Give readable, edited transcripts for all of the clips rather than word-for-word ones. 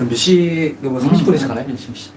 몇 시, 뭐 30분에서 가나요? 10시.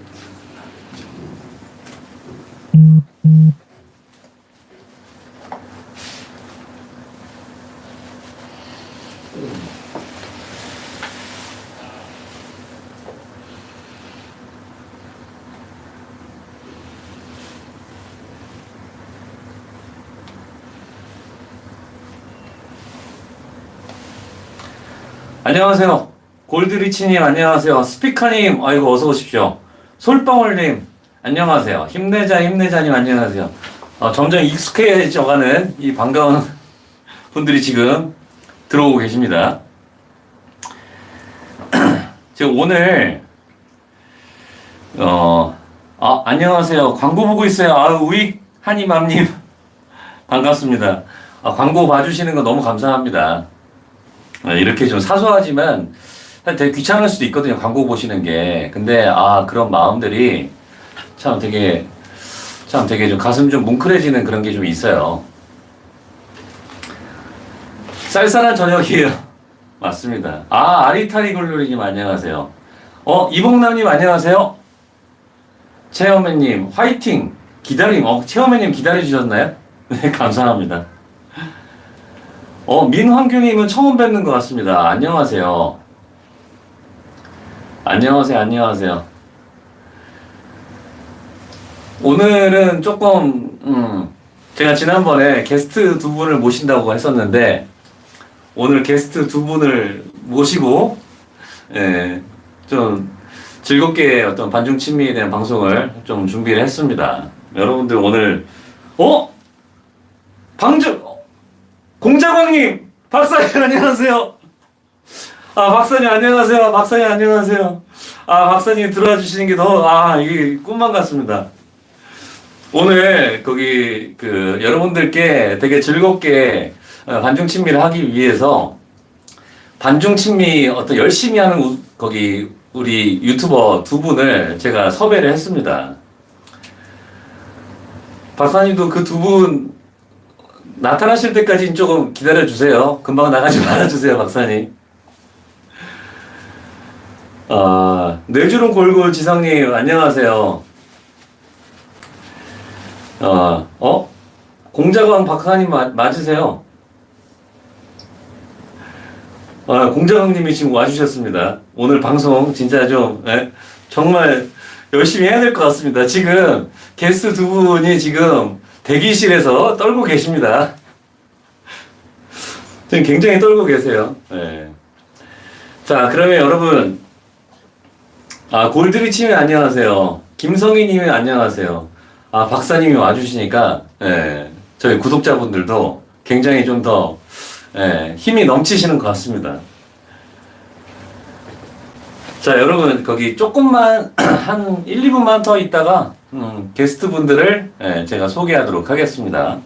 안녕하세요. 골드리치님 안녕하세요. 스피커님 아이고 어서 오십시오. 솔방울님 안녕하세요. 힘내자님 안녕하세요. 점점 익숙해져가는 이 반가운 분들이 지금 들어오고 계십니다. 제가 오늘 안녕하세요. 광고 보고 있어요. 우익 한이맘님 반갑습니다. 광고 봐주시는 거 너무 감사합니다. 이렇게 좀 사소하지만 되게 귀찮을 수도 있거든요. 광고 보시는 게. 근데 그런 마음들이 참 되게 좀 가슴 좀 뭉클해지는 그런 게 좀 있어요. 쌀쌀한 저녁이에요. 맞습니다. 아리타리 글로리님 안녕하세요. 이봉남님 안녕하세요. 체어맨님 화이팅. 기다림. 체어맨님 기다려주셨나요? 네, 감사합니다. 민환규님은 처음 뵙는 것 같습니다. 안녕하세요. 안녕하세요. 오늘은 조금, 제가 지난번에 게스트 두 분을 모신다고 했었는데, 오늘 게스트 두 분을 모시고, 좀 즐겁게 어떤 반중 친미에 대한 방송을 좀 준비를 했습니다. 여러분들 오늘, 공자광님! 박사님 안녕하세요. 박사님 안녕하세요. 박사님 들어와 주시는 게 이게 꿈만 같습니다. 오늘 여러분들께 되게 즐겁게 반중친미를 하기 위해서 반중친미 열심히 하는 우리 유튜버 두 분을 제가 섭외를 했습니다. 박사님도 그 두 분 나타나실 때까지는 조금 기다려주세요. 금방 나가지 말아주세요, 박사님. 뇌주름 골골 지성님, 안녕하세요. 공자광 박사님 맞으세요? 공자광님이 지금 와주셨습니다. 오늘 방송 진짜 정말 열심히 해야 될 것 같습니다. 지금 게스트 두 분이 지금 대기실에서 떨고 계십니다. 지금 굉장히 떨고 계세요. 네. 자, 그러면 여러분, 골드리치님 안녕하세요. 김성희님이 안녕하세요. 박사님이 와주시니까, 저희 구독자분들도 굉장히 좀 더, 힘이 넘치시는 것 같습니다. 자, 여러분, 거기 조금만, 한 1, 2분만 더 있다가, 게스트 분들을 제가 소개하도록 하겠습니다.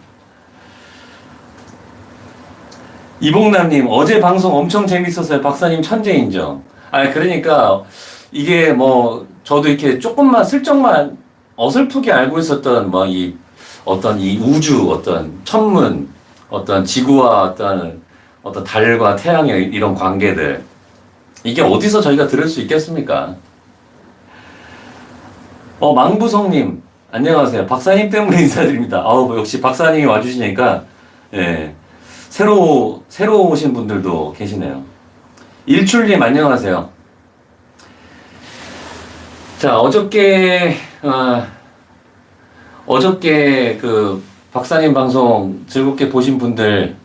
이봉남님, 어제 방송 엄청 재밌었어요. 박사님 천재 인정. 그러니까, 이게 저도 이렇게 조금만, 슬쩍만 어설프게 알고 있었던, 이 우주, 천문, 지구와 달과 태양의 이런 관계들. 이게 어디서 저희가 들을 수 있겠습니까? 망부성님, 안녕하세요. 박사님 때문에 인사드립니다. 역시 박사님이 와주시니까, 새로 오신 분들도 계시네요. 일출님, 안녕하세요. 자, 어저께 박사님 방송 즐겁게 보신 분들,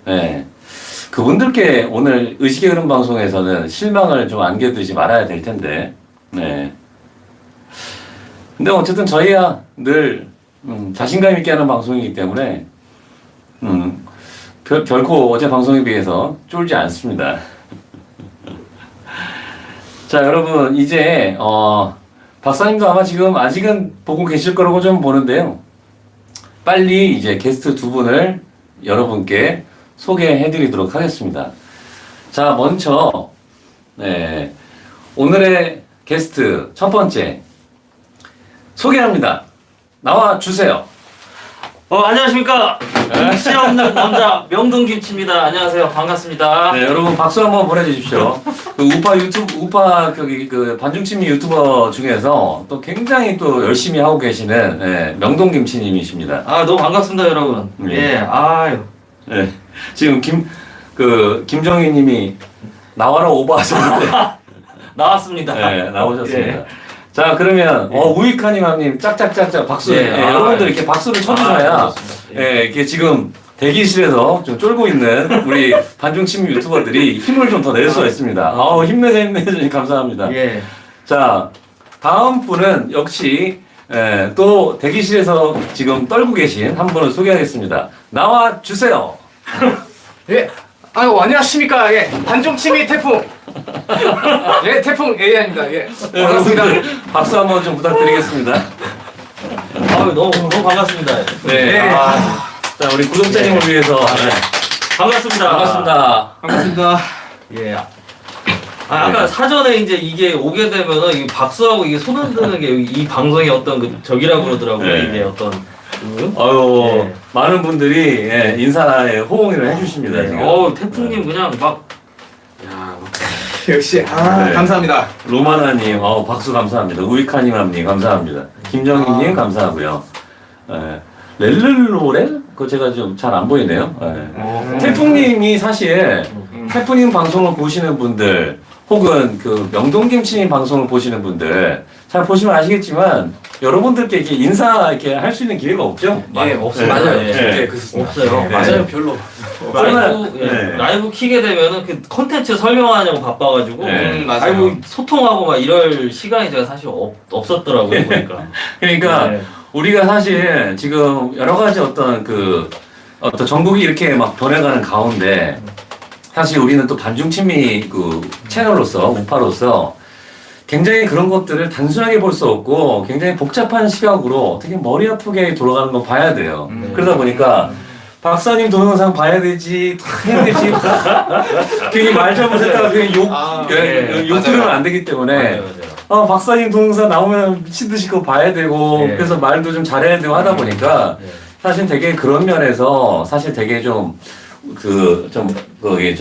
그분들께 오늘 의식의 흐름 방송에서는 실망을 좀 안겨두지 말아야 될 텐데, 근데 어쨌든 저희야 늘 자신감 있게 하는 방송이기 때문에 결코 어제 방송에 비해서 쫄지 않습니다. 자, 여러분 이제 박사님도 아마 지금 아직은 보고 계실 거라고 좀 보는데요. 빨리 이제 게스트 두 분을 여러분께 소개해드리도록 하겠습니다. 자, 먼저 오늘의 게스트 첫 번째 소개합니다. 나와 주세요. 안녕하십니까. 김치 없는 남자 명동김치입니다. 안녕하세요. 반갑습니다. 네, 여러분 박수 한번 보내주십시오. 그 우파 그 반중친미 유튜버 중에서 또 굉장히 또 열심히 하고 계시는 명동김치님이십니다. 너무 반갑습니다, 여러분. 네. 예, 아유. 네, 지금 김정희님이 나와라 오버하셨는데 나왔습니다. 네, 나오셨습니다. 예. 자, 그러면 우익하님님 짝짝짝짝 박수. 예, 여러분들 이렇게 박수를 쳐주셔야 이렇게 지금 대기실에서 좀 쫄고 있는 우리 반중친미 유튜버들이 힘을 좀 더 낼 수가 있습니다. 힘내주니 감사합니다. 예. 자, 다음 분은 역시 또 대기실에서 지금 떨고 계신 한 분을 소개하겠습니다. 나와 주세요. 예. 아유, 안녕하십니까. 예. 반중치미 태풍. 예, 태풍 AI입니다. 예. 반갑습니다. 여러분들 박수 한번 좀 부탁드리겠습니다. 너무 반갑습니다. 네. 예. 자, 우리 구독자님을 위해서 반갑습니다. 반갑습니다. 반갑습니다. 예. 아까 사전에 이제 이게 오게 되면은 이 박수하고 이게 손 흔드는 게 이 방송의 어떤 그 적이라고 그러더라고요. 네. 이게 어떤. 아유, 예. 많은 분들이 인사에 호응을 해주십니다. 지금. 태풍님 그냥 막. 야, 역시, 네. 감사합니다. 로마나님, 박수 감사합니다. 우이카님님 감사합니다. 김정희님 감사하고요. 렐르로렐? 그거 제가 좀 잘 안 보이네요. 태풍님이 사실 태풍님 방송을 보시는 분들 혹은 그 명동김치님 방송을 보시는 분들 잘 보시면 아시겠지만 여러분들께 이렇게 인사 이렇게 할 수 있는 기회가 없죠? 예, 없어요. 네. 맞아요. 네. 네, 그렇습니다. 없어요. 네. 맞아요, 별로. 네. 라이브 키게 되면은 그 컨텐츠 설명하냐고 바빠가지고 네. 맞아요. 아이고 소통하고 막 이럴 시간이 제가 사실 없었더라고요 보니까. 그러니까 네. 우리가 사실 지금 여러 가지 어떤 전국이 이렇게 막 변해가는 가운데 사실 우리는 또 반중친미 그 채널로서 우파로서 굉장히 그런 것들을 단순하게 볼 수 없고 굉장히 복잡한 시각으로 되게 머리 아프게 돌아가는 거 봐야 돼요. 그러다 보니까 박사님 동영상 봐야 되지, 해야 되지. 괜히 말 잘못했다가 그냥 욕 들으면 안 되기 때문에 맞아요. 박사님 동영상 나오면 미친 듯이 그거 봐야 되고 네. 그래서 말도 좀 잘해야 되고 하다 보니까 네. 사실 되게 그런 면에서 사실 되게 좀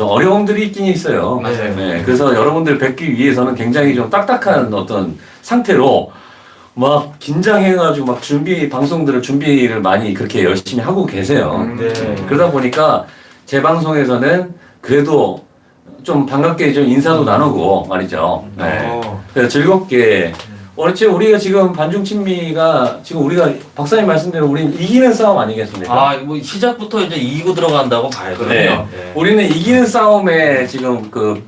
어려움들이 있긴 있어요. 맞아요. 네, 그래서 여러분들 뵙기 위해서는 굉장히 좀 딱딱한 어떤 상태로 막 긴장해가지고 막 방송들을 준비를 많이 그렇게 열심히 하고 계세요. 네. 그러다 보니까 제 방송에서는 그래도 좀 반갑게 좀 인사도 나누고 말이죠. 네. 그래서 즐겁게. 우리가 지금 반중친미가 지금 우리가 박사님 말씀대로 우리는 이기는 싸움 아니겠습니까? 뭐 시작부터 이제 이기고 들어간다고 봐야거든요. 네. 우리는 이기는 싸움에 지금 그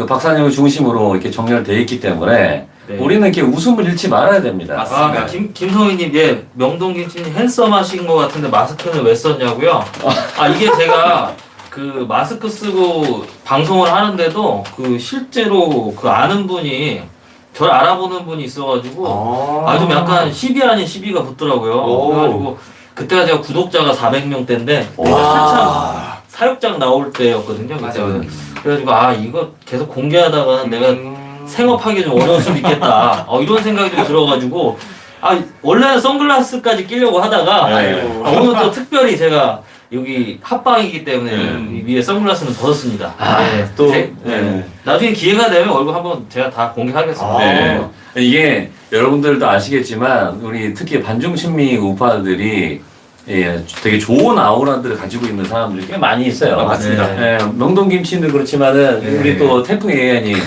박사님을 중심으로 이렇게 정렬되어 있기 때문에 네. 우리는 이렇게 웃음을 잃지 말아야 됩니다. 맞습니다. 김성희님, 명동김치님 핸섬하신 것 같은데 마스크는 왜 썼냐고요? 이게 제가 그 마스크 쓰고 방송을 하는데도 그 실제로 그 아는 분이 저를 알아보는 분이 있어가지고 좀 약간 시비 아닌 시비가 붙더라고요. 그래가지고 그때가 제가 구독자가 400명대인데 한참 사육장 나올 때였거든요. 그때는. 그래가지고 이거 계속 공개하다가는 내가 생업하기 좀 어려울 수도 있겠다. 이런 생각이 좀 들어가지고 원래는 선글라스까지 끼려고 하다가 오늘 또 특별히 제가 여기 합방이기 때문에 위에 선글라스는 벗었습니다. 나중에 기회가 되면 얼굴 한번 제가 다 공개하겠습니다. 네. 이게 여러분들도 아시겠지만 우리 특히 반중친미 우파들이 되게 좋은 아우라들을 가지고 있는 사람들이 꽤 많이 있어요. 맞습니다. 명동김치도 그렇지만은 우리 또 태풍 AI님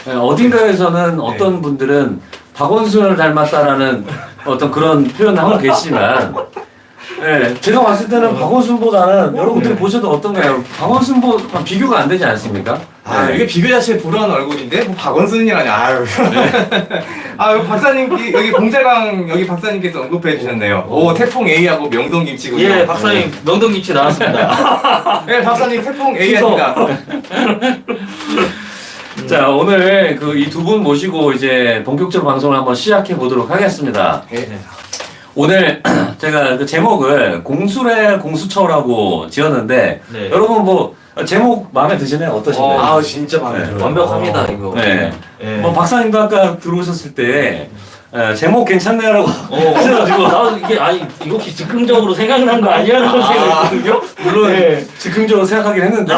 어딘가에서는 어떤 분들은 박원순을 닮았다라는 어떤 그런 표현을 하고 계시지만 제가 봤을 때는 박원순보다는 여러분들이 보셔도 어떤가요? 박원순보다 비교가 안 되지 않습니까? 이게 비교 자체에 불안한 얼굴인데 뭐 박원순이라니. 박사님 여기 공자강 여기 박사님께서 언급해 주셨네요. 태풍 A하고 명동김치군요. 예, 박사님 명동김치 나왔습니다. 네, 박사님 태풍 A입니다. 자, 오늘 이 두 분 모시고 이제 본격적으로 방송을 한번 시작해 보도록 하겠습니다. 오늘 제가 그 제목을 공수래 공수처라고 지었는데 네. 여러분 뭐 제목 마음에 드시나요? 어떠신가요? 진짜 마음에 들어요. 완벽합니다 이거. 네. 예. 뭐 박사님도 아까 들어오셨을 때 제목 괜찮네라고 하셔가지고 나도 이게 아니 이거 혹시 즉흥적으로 생각난 거 아니야라고 생각했거든요. 물론 네. 즉흥적으로 생각하긴 했는데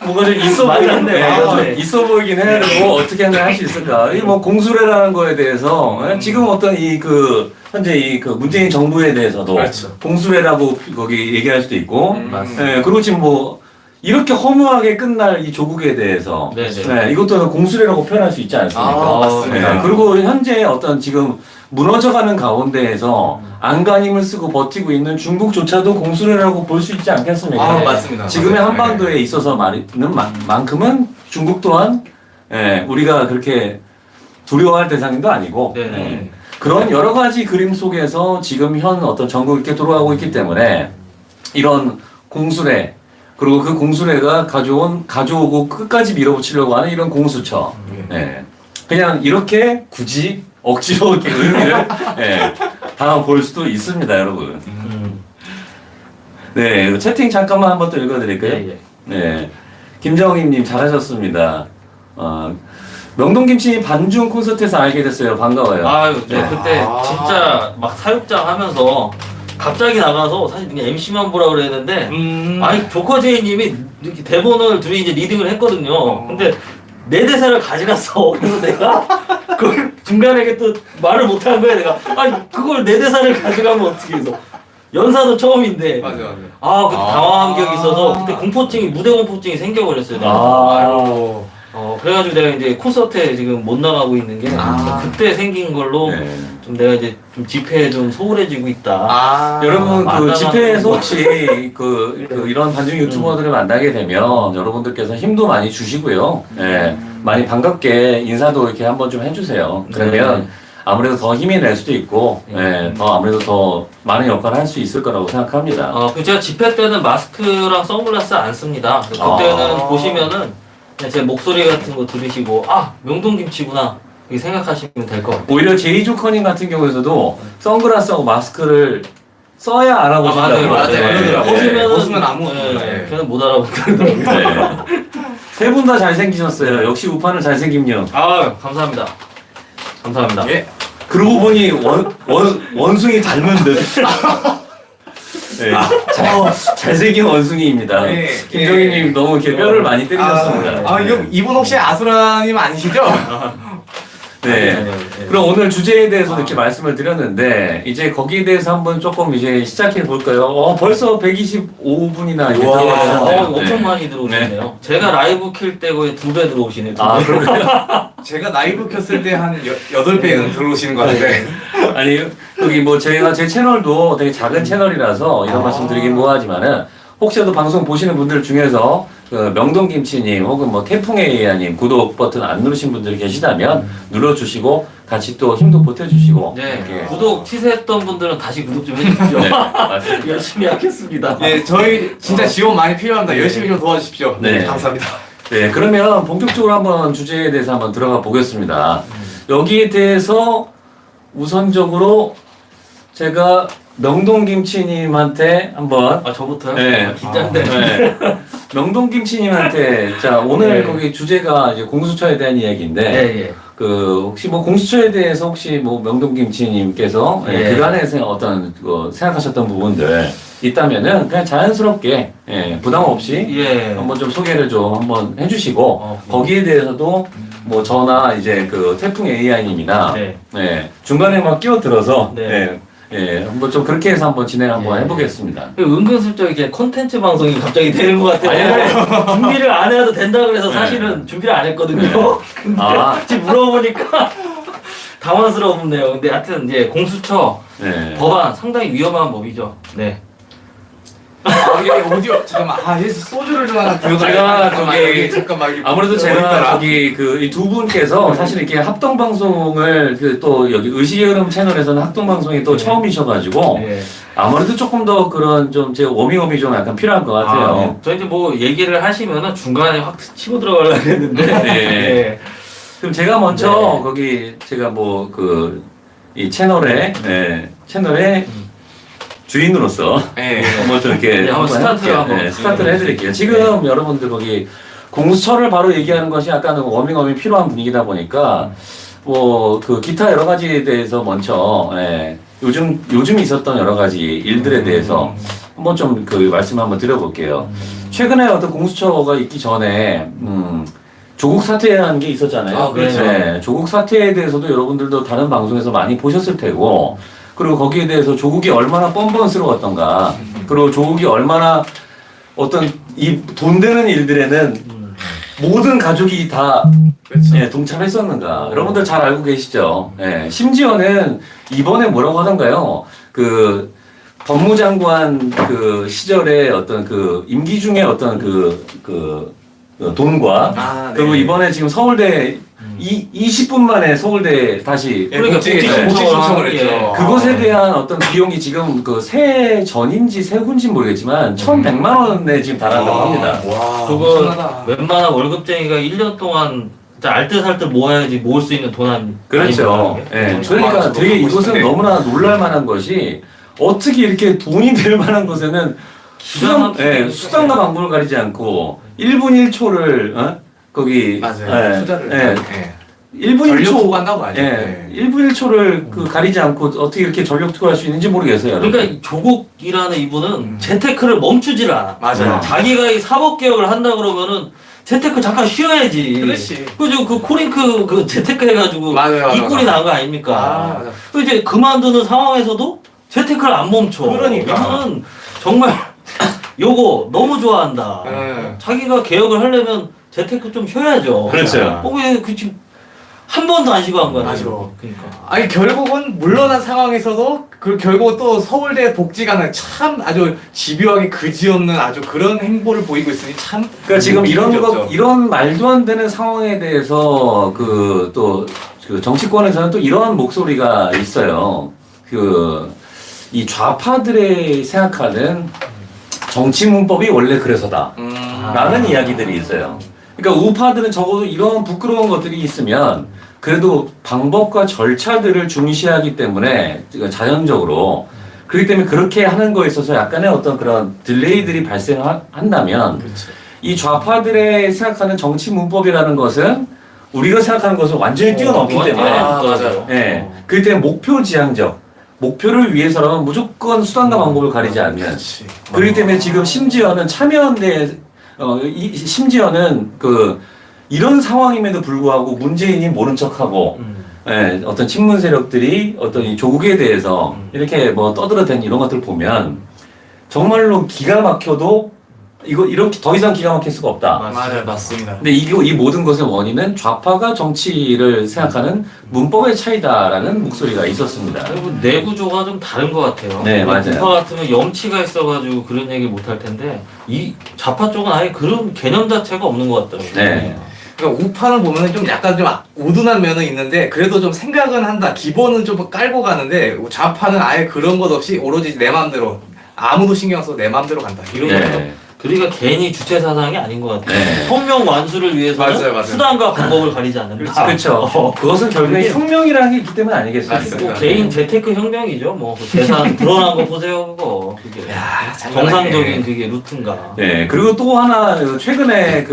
뭐가 좀 있어 맞았네. 보이긴 네. 있어 보이긴 해야 되고 어떻게 하면 할 수 있을까? 이 뭐 공수래라는 거에 대해서 지금 어떤 이 그 현재 이 그 문재인 정부에 대해서도 그렇죠. 공수래라고 거기 얘기할 수도 있고, 맞습니다. 그리고 지금 뭐 이렇게 허무하게 끝날 이 조국에 대해서 네네. 이것도 공수래라고 표현할 수 있지 않습니까? 맞습니다. 네, 그리고 현재 어떤 지금 무너져가는 가운데에서 안간힘을 쓰고 버티고 있는 중국조차도 공수래라고 볼 수 있지 않겠습니까? 네. 맞습니다. 지금의 맞아요. 한반도에 있어서 만큼은 중국 또한 우리가 그렇게 두려워할 대상도 아니고 네. 그런 여러 가지 그림 속에서 지금 현 어떤 전국이 이렇게 돌아가고 있기 때문에 이런 공수래 그리고 그 공수래가 가져오고 끝까지 밀어붙이려고 하는 이런 공수처 그냥 이렇게 굳이 억지로 이렇게 의미를 다 볼 수도 있습니다, 여러분. 네, 채팅 잠깐만 한번 또 읽어드릴까요? 예, 예. 네, 김정희님 잘하셨습니다. 명동김치 반중 콘서트에서 알게 됐어요. 반가워요. 아유, 네, 그때 아. 진짜 막 사육장 하면서 갑자기 나가서 사실 그냥 MC만 보라 그랬는데 아니 조커제이님이 이렇게 대본을 둘이 이제 리딩을 했거든요. 근데 내 대사를 가져갔어. 그래서 내가 그 중간에 또 말을 못한 거야. 내가 아니 그걸 내 대사를 가져가면 어떻게 해서 연사도 처음인데 맞아요. 그때 당황한 기억이 있어서 그때 공포증이 무대 공포증이 생겨버렸어요. 내가. 그래가지고 내가 이제 콘서트에 지금 못 나가고 있는 게 그때 생긴 걸로 네. 좀 내가 이제 좀 집회에 좀 소홀해지고 있다. 여러분 그 만나가지고 집회에서 혹시 그 이런 반중 유튜버들을 만나게 되면 여러분들께서 힘도 많이 주시고요. 많이 반갑게 인사도 이렇게 한번 좀 해주세요. 그러면 아무래도 더 힘이 낼 수도 있고, 더 아무래도 더 많은 역할을 할 수 있을 거라고 생각합니다. 그 제가 집회 때는 마스크랑 선글라스 안 씁니다. 그때는 보시면은 그냥 제 목소리 같은 거 들으시고 명동김치구나 이렇게 생각하시면 될 것 같아요. 오히려 제이조커님 같은 경우에서도 선글라스하고 마스크를 써야 알아보신다고. 맞아요. 벗으면 아무것도 몰라요. 걔는 못 알아보더라고요. 세 분 다 잘생기셨어요. 역시 우파는 잘생김요. 감사합니다. 감사합니다. 예. 그러고 보니 원숭이 닮은 듯. 잘생긴 원숭이입니다. 김정희님 너무 이렇게 뼈를 많이 때리셨습니다. 이분 혹시 아수라님 아니시죠? 네. 그럼 오늘 주제에 대해서 이렇게 말씀을 드렸는데 이제 거기에 대해서 한번 조금 이제 시작해 볼까요? 벌써 125분이나 이제 들어가셨네요. 엄청 많이 들어오시네요. 제가 라이브 킬 때 거의 2배 들어오시네요. 그래요? 제가 라이브 켰을 때 한 8배는 들어오시는 것 같은데. 아니 여기 뭐 제가 제 채널도 되게 작은 채널이라서 이런 말씀 드리긴 뭐하지만은 혹시라도 방송 보시는 분들 중에서 그 명동김치님 혹은 뭐 태풍의 예야님 구독 버튼 안 누르신 분들이 계시다면 눌러주시고 같이 또 힘도 보태주시고 이렇게. 구독 취소했던 분들은 다시 구독 좀 해주십시오. 맞습니다. 열심히 하겠습니다. 저희 진짜 지원 많이 필요합니다. 열심히 좀 도와주십시오. 네. 감사합니다. 네, 그러면 본격적으로 한번 주제에 대해서 한번 들어가 보겠습니다. 여기에 대해서 우선적으로 제가 명동김치님한테 한번 저부터요? 네. 긴장되네. 명동김치님한테 자 오늘 거기 주제가 이제 공수처에 대한 이야기인데 그 혹시 뭐 공수처에 대해서 혹시 뭐 명동김치님께서 그간에서 어떤 생각하셨던 부분들 있다면은 그냥 자연스럽게 부담 없이 한번 좀 소개를 좀 한번 해주시고 거기에 대해서도 뭐 저나 이제 그 태풍 AI님이나 중간에 막 끼어들어서 한번 좀 그렇게 해서 한번 진행 한번 해보겠습니다. 은근슬쩍 이게 콘텐츠 방송이 갑자기 되는 것 같아요. 준비를 안 해도 된다 그래서 사실은 준비를 안 했거든요. 근데 지금 물어보니까 당황스럽네요. 근데 하여튼 이제 공수처 법안 상당히 위험한 법이죠. 네. 이게 오디오 잠깐만 소주를 좀 하나 제가 저기 잠깐만 아무래도 제가 저기 그 이 두 분께서 사실 이렇게 합동 방송을 그 또 여기 의식의 흐름 채널에서는 합동 방송이 또 처음이셔가지고 아무래도 조금 더 그런 좀 제 워밍업이 좀 약간 필요할 것 같아요. 저 이제 뭐 얘기를 하시면은 중간에 확 치고 들어가려고 했는데. 그럼 제가 먼저 거기 제가 뭐 그 이 채널에 주인으로서 한번 좀 이렇게 스타트를 해드릴게요. 지금 여러분들 거기 공수처를 바로 얘기하는 것이 약간 워밍업이 필요한 분위기다 보니까 뭐 그 기타 여러 가지에 대해서 먼저 요즘 있었던 여러 가지 일들에 대해서 한번 좀 그 말씀 한번 드려볼게요. 최근에 어떤 공수처가 있기 전에 조국 사퇴한 게 있었잖아요. 아, 그렇죠. 네, 조국 사퇴에 대해서도 여러분들도 다른 방송에서 많이 보셨을 테고, 그리고 거기에 대해서 조국이 얼마나 뻔뻔스러웠던가, 그리고 조국이 얼마나 어떤 이 돈 되는 일들에는 모든 가족이 다 그렇죠. 동참했었는가. 여러분들 잘 알고 계시죠? 심지어는 이번에 뭐라고 하던가요? 그 법무장관 그 시절에 어떤 그 임기 중에 어떤 그 돈과 그리고 이번에 지금 서울대 20분 만에 서울대 다시 그러니까 복직 복직 신청을 했죠. 그것에 대한 어떤 비용이 지금 그 새 전인지 새 후인지 모르겠지만 1,100만 원에 지금 달한다고 합니다. 와, 그거 엄청나다. 웬만한 월급쟁이가 1년 동안 진짜 알뜰살뜰 모아야지 모을 수 있는 돈 아닙니까? 그렇죠. 그러니까 되게 이것은 네. 너무나 놀랄만한 것이 어떻게 이렇게 돈이 될 만한 것에는 수단과 방법을 가리지 않고 1분 1초를 거기 맞아요. 투자를 1분 전력 1초 투구한다고 하죠. 1분 1초를 그 가리지 않고 어떻게 이렇게 전력 투구할 수 있는지 모르겠어요. 여러분. 그러니까 이 조국이라는 이분은 재테크를 멈추질 않아. 맞아요. 자기가 이 사법 개혁을 한다 그러면은 재테크 잠깐 쉬어야지. 그렇지. 그죠? 그 코링크 그 재테크 해가지고 맞아요. 이 꼴이 나은 거 아닙니까? 아, 맞아. 그 이제 그만두는 상황에서도 재테크를 안 멈춰. 그러니까. 이분은 정말 요거 너무 좋아한다. 자기가 개혁을 하려면 재테크 좀 쉬어야죠. 그렇죠. 왜그 지금 한 번도 안 쉬고 한 거야. 맞아. 그러니까. 아니 결국은 물러난 상황에서도 그 결국 또 서울대 복지관은 참 아주 집요하게 그지없는 아주 그런 행보를 보이고 있으니 참. 그러니까 지금 웃기죠. 이런 말도 안 되는 상황에 대해서 그 또 그 정치권에서는 또 이런 목소리가 있어요. 이 좌파들의 생각하는 정치 문법이 원래 그래서다. 라는 이야기들이 있어요. 그러니까 우파들은 적어도 이런 부끄러운 것들이 있으면 그래도 방법과 절차들을 중시하기 때문에 자연적으로 그렇기 때문에 그렇게 하는 거에 있어서 약간의 어떤 그런 딜레이들이 발생한다면 그렇죠. 이 좌파들의 생각하는 정치 문법이라는 것은 우리가 생각하는 것을 완전히 뛰어넘기 때문에 맞아요. 그렇기 때문에 목표 지향적 목표를 위해서라면 무조건 수단과 방법을 가리지 않는 그렇기 때문에 지금 심지어는 참여연대 심지어는 이런 상황임에도 불구하고 문재인이 모른 척하고 어떤 친문 세력들이 어떤 이 조국에 대해서 이렇게 뭐 떠들어댄 이런 것들 보면 정말로 기가 막혀도 이렇게 더 이상 기가 막힐 수가 없다. 맞아요, 맞습니다. 근데 이 모든 것의 원인은 좌파가 정치를 생각하는 문법의 차이다라는 목소리가 있었습니다. 그리고 내 구조가 좀 다른 것 같아요. 네, 맞아요. 우파 같으면 염치가 있어가지고 그런 얘기 못 할 텐데 이 좌파 쪽은 아예 그런 개념 자체가 없는 것 같더라고요. 네. 그러니까 우파는 보면은 좀 약간 좀 우둔한 면은 있는데 그래도 좀 생각은 한다. 기본은 좀 깔고 가는데 좌파는 아예 그런 것 없이 오로지 내 마음대로 아무도 신경 안 써도 내 마음대로 간다. 이런 거. 그러니까 괜히 주체 사상이 아닌 것 같아요. 네. 혁명 완수를 위해서는 맞아요. 수단과 방법을 가리지 않는다. 그렇죠. 그것은 결국에 혁명이라는 게 있기 때문에 아니겠어요? 맞습니다. 뭐 개인 재테크 혁명이죠. 뭐 재산 드러난 거 보세요, 그거. 그게 정상적인 그게 루트인가. 네. 그리고 또 하나 최근에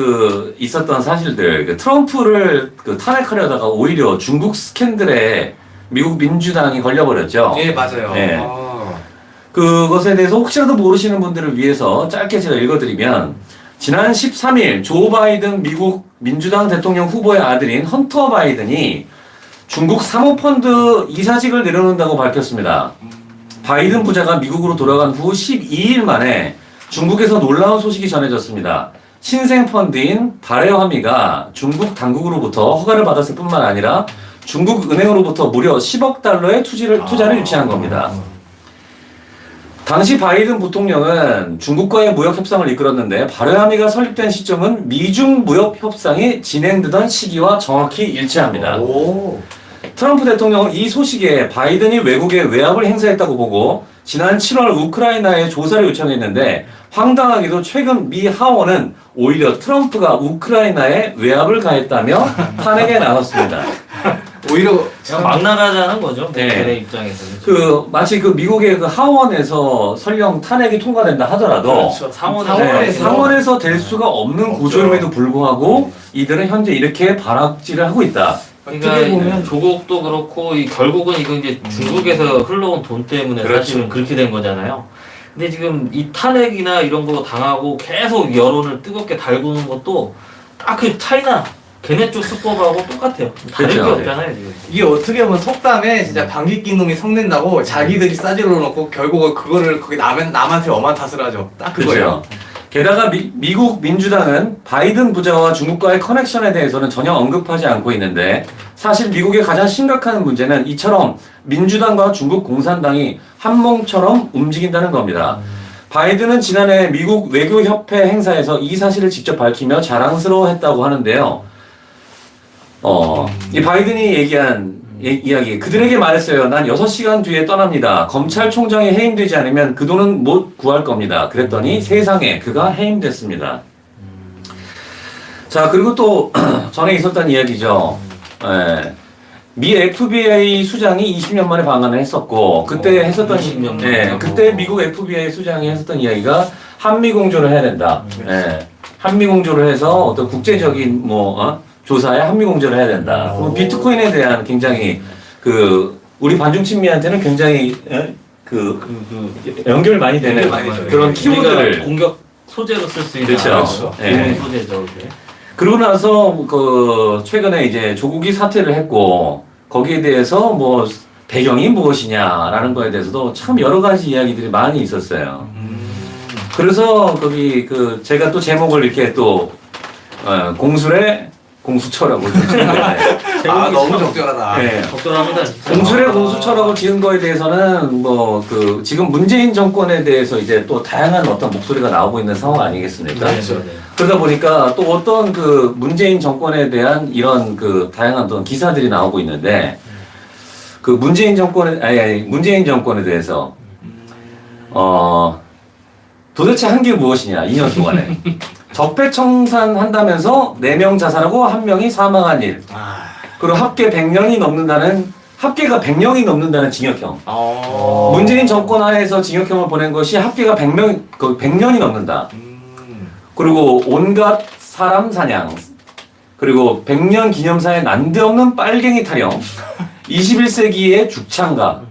있었던 사실들 트럼프를 탄핵하려다가 오히려 중국 스캔들에 미국 민주당이 걸려버렸죠. 예, 맞아요. 네. 그것에 대해서 혹시라도 모르시는 분들을 위해서 짧게 제가 읽어드리면 지난 13일 조 바이든 미국 민주당 대통령 후보의 아들인 헌터 바이든이 중국 사모펀드 이사직을 내려놓는다고 밝혔습니다. 바이든 부자가 미국으로 돌아간 후 12일 만에 중국에서 놀라운 소식이 전해졌습니다. 신생 펀드인 바레화미가 중국 당국으로부터 허가를 받았을 뿐만 아니라 중국 은행으로부터 무려 10억 달러의 투자를 유치한 겁니다. 당시 바이든 부통령은 중국과의 무역 협상을 이끌었는데 바레화미가 설립된 시점은 미중 무역 협상이 진행되던 시기와 정확히 일치합니다. 트럼프 대통령은 이 소식에 바이든이 외국에 외압을 행사했다고 보고 지난 7월 우크라이나에 조사를 요청했는데 황당하게도 최근 미 하원은 오히려 트럼프가 우크라이나에 외압을 가했다며 탄핵에 나섰습니다. 오히려 그냥 막 나가자는 거죠. 네. 걔네 입장에서는. 마치 미국의 하원에서 설령 탄핵이 통과된다 하더라도 그렇죠. 상원에서 될 수가 없는 구조임에도 불구하고 이들은 현재 이렇게 발악질을 하고 있다. 그러니까 어떻게 보면 조국도 그렇고 결국은 이거 이제 중국에서 흘러온 돈 때문에 그렇죠. 사실은 그렇게 된 거잖아요. 근데 지금 이 탄핵이나 이런 거 당하고 계속 여론을 뜨겁게 달구는 것도 딱 그 차이나 걔네 쪽 수법하고 똑같아요. 다를 게 그렇죠. 없잖아요 지금. 이게 어떻게 보면 속담에 진짜 방귀 낀 놈이 성낸다고 자기들이 싸질러 놓고 결국은 그거를 거기 남한테 엄한 탓을 하죠. 딱 그거예요. 그렇죠. 게다가 미국 민주당은 바이든 부자와 중국과의 커넥션에 대해서는 전혀 언급하지 않고 있는데 사실 미국의 가장 심각한 문제는 이처럼 민주당과 중국 공산당이 한몸처럼 움직인다는 겁니다. 바이든은 지난해 미국 외교협회 행사에서 이 사실을 직접 밝히며 자랑스러워했다고 하는데요. 이 바이든이 얘기한 이야기 그들에게 말했어요. 난 6시간 뒤에 떠납니다. 검찰총장이 해임되지 않으면 그 돈은 못 구할 겁니다. 그랬더니 세상에 그가 해임됐습니다. 자 그리고 또 전에 있었던 이야기죠. 미 FBI 수장이 20년 만에 방한을 했었고 그때 했었던 20년 만에. 그때 미국 FBI 수장이 했었던 이야기가 한미 공조를 해야 된다. 한미 공조를 해서 어떤 국제적인 조사에 한미 공조를 해야 된다. 그리고 비트코인에 대한 굉장히 우리 반중 친미한테는 굉장히 연결 많이 되는 연결 많이 되죠. 그런 우리가 키워드를 공격 소재로 쓸 수 있는 그렇죠. 좋은 소재죠. 이게. 그러고 나서 최근에 이제 조국이 사퇴를 했고 거기에 대해서 배경이 무엇이냐라는 거에 대해서도 참 여러 가지 이야기들이 많이 있었어요. 그래서 거기 제가 또 제목을 이렇게 또 공수처라고 좀 지은 건데 너무 적절하다. 네. 적절합니다. 공수의 공수처라고 지은 거에 대해서는 지금 문재인 정권에 대해서 이제 또 다양한 어떤 목소리가 나오고 있는 상황 아니겠습니까? 그렇죠. 그러다 보니까 또 어떤 문재인 정권에 대한 이런 다양한 어떤 기사들이 나오고 있는데 문재인 정권에 대해서 도대체 한 게 무엇이냐 2년 동안에 적폐청산한다면서 4명 자살하고 1명이 사망한 일 그리고 합계가 100년이 넘는다는 징역형 문재인 정권 하에서 징역형을 보낸 것이 합계가 100년이 넘는다. 그리고 온갖 사람 사냥, 그리고 100년 기념사에 난데없는 빨갱이 타령, 21세기의 죽창가,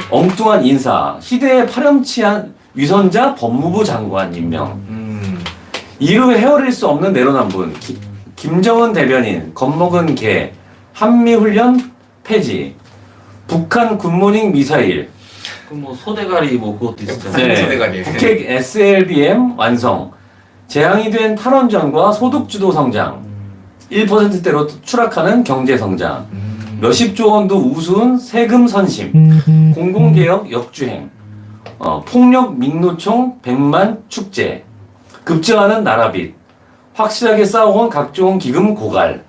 엉뚱한 인사, 시대에 파렴치한 위선자 법무부 장관 임명, 이루 헤아릴 수 없는 내로남불, 김정은 대변인, 겁먹은 개, 한미훈련 폐지, 북한 굿모닝 미사일, 소대가리 그것도 있었잖아요. 소대가리. 북핵 SLBM 완성, 재앙이 된 탈원전과 소득주도 성장, 1%대로 추락하는 경제 성장, 몇십조 원도 우스운 세금 선심, 공공개혁 역주행, 폭력 민노총 100만 축제, 급증하는 나라빚, 확실하게 쌓아온 각종 기금 고갈,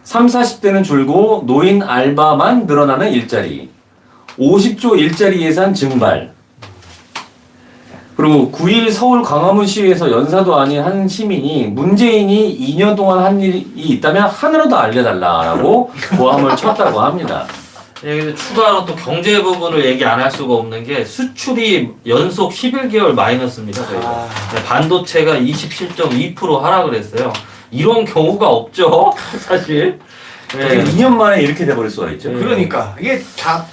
30, 40대는 줄고 노인 알바만 늘어나는 일자리, 50조 일자리 예산 증발, 그리고 9일 서울 광화문 시위에서 연사도 아닌 한 시민이 문재인이 2년 동안 한 일이 있다면 하늘로도 알려달라라고 고함을 쳤다고 합니다. 예, 추가로 또 경제 부분을 얘기 안 할 수가 없는 게 수출이 연속 11개월 마이너스입니다. 저희가. 반도체가 27.2% 하락을 했어요. 이런 경우가 없죠, 사실. 어떻게 2년 만에 이렇게 돼버릴 수가 있죠. 그러니까 이게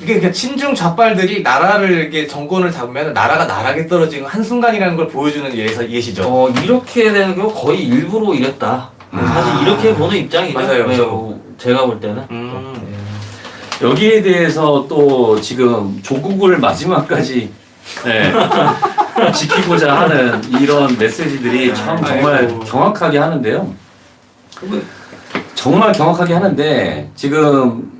그냥 친중 좌빨들이 나라를 이렇게 정권을 잡으면 나라가 나락에 떨어지는 한 순간이라는 걸 보여주는 예시죠. 이렇게 되는 경우 거의 일부러 이랬다. 사실 이렇게 보는 입장이죠. 맞아요. 제가 볼 때는. 여기에 대해서 또 지금 조국을 마지막까지 지키고자 하는 이런 메시지들이 참 정말 정확하게 하는데요. 정말 정확하게 하는데 지금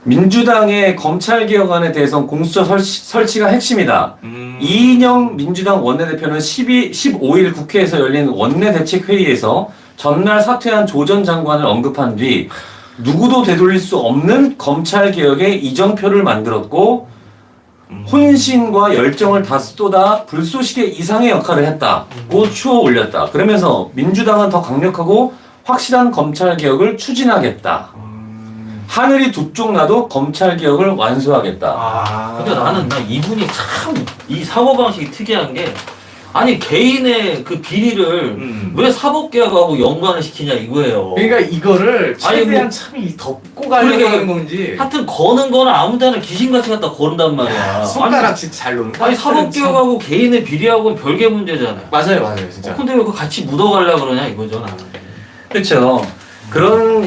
민주당의 검찰개혁안에 대해서는 공수처 설치가 핵심이다. 이인영 민주당 원내대표는 15일 국회에서 열린 원내대책회의에서 전날 사퇴한 조 전 장관을 언급한 뒤 누구도 되돌릴 수 없는 검찰개혁의 이정표를 만들었고 혼신과 열정을 다쏟아 불쏘시개 이상의 역할을 했다고 추어 올렸다. 그러면서 민주당은 더 강력하고 확실한 검찰개혁을 추진하겠다. 하늘이 두 쪽 나도 검찰개혁을 완수하겠다. 근데 나는 이분이 참 이 사고방식이 특이한 게 아니 개인의 그 비리를 왜 사법개혁하고 연관을 시키냐 이거예요. 그러니까 이거를 아니, 최대한 뭐- 참이 덮고 가려고 그러니까 하는 건지 하여튼 거는 거는 아무 데나 귀신같이 갖다 거른단 말이야. 손가락질 잘 놓는 아니 사법개혁하고 개인의 비리하고는 별개 문제잖아요. 맞아요 진짜. 근데 왜 그거 같이 묻어가려고 그러냐 이거죠 나는. 그렇죠.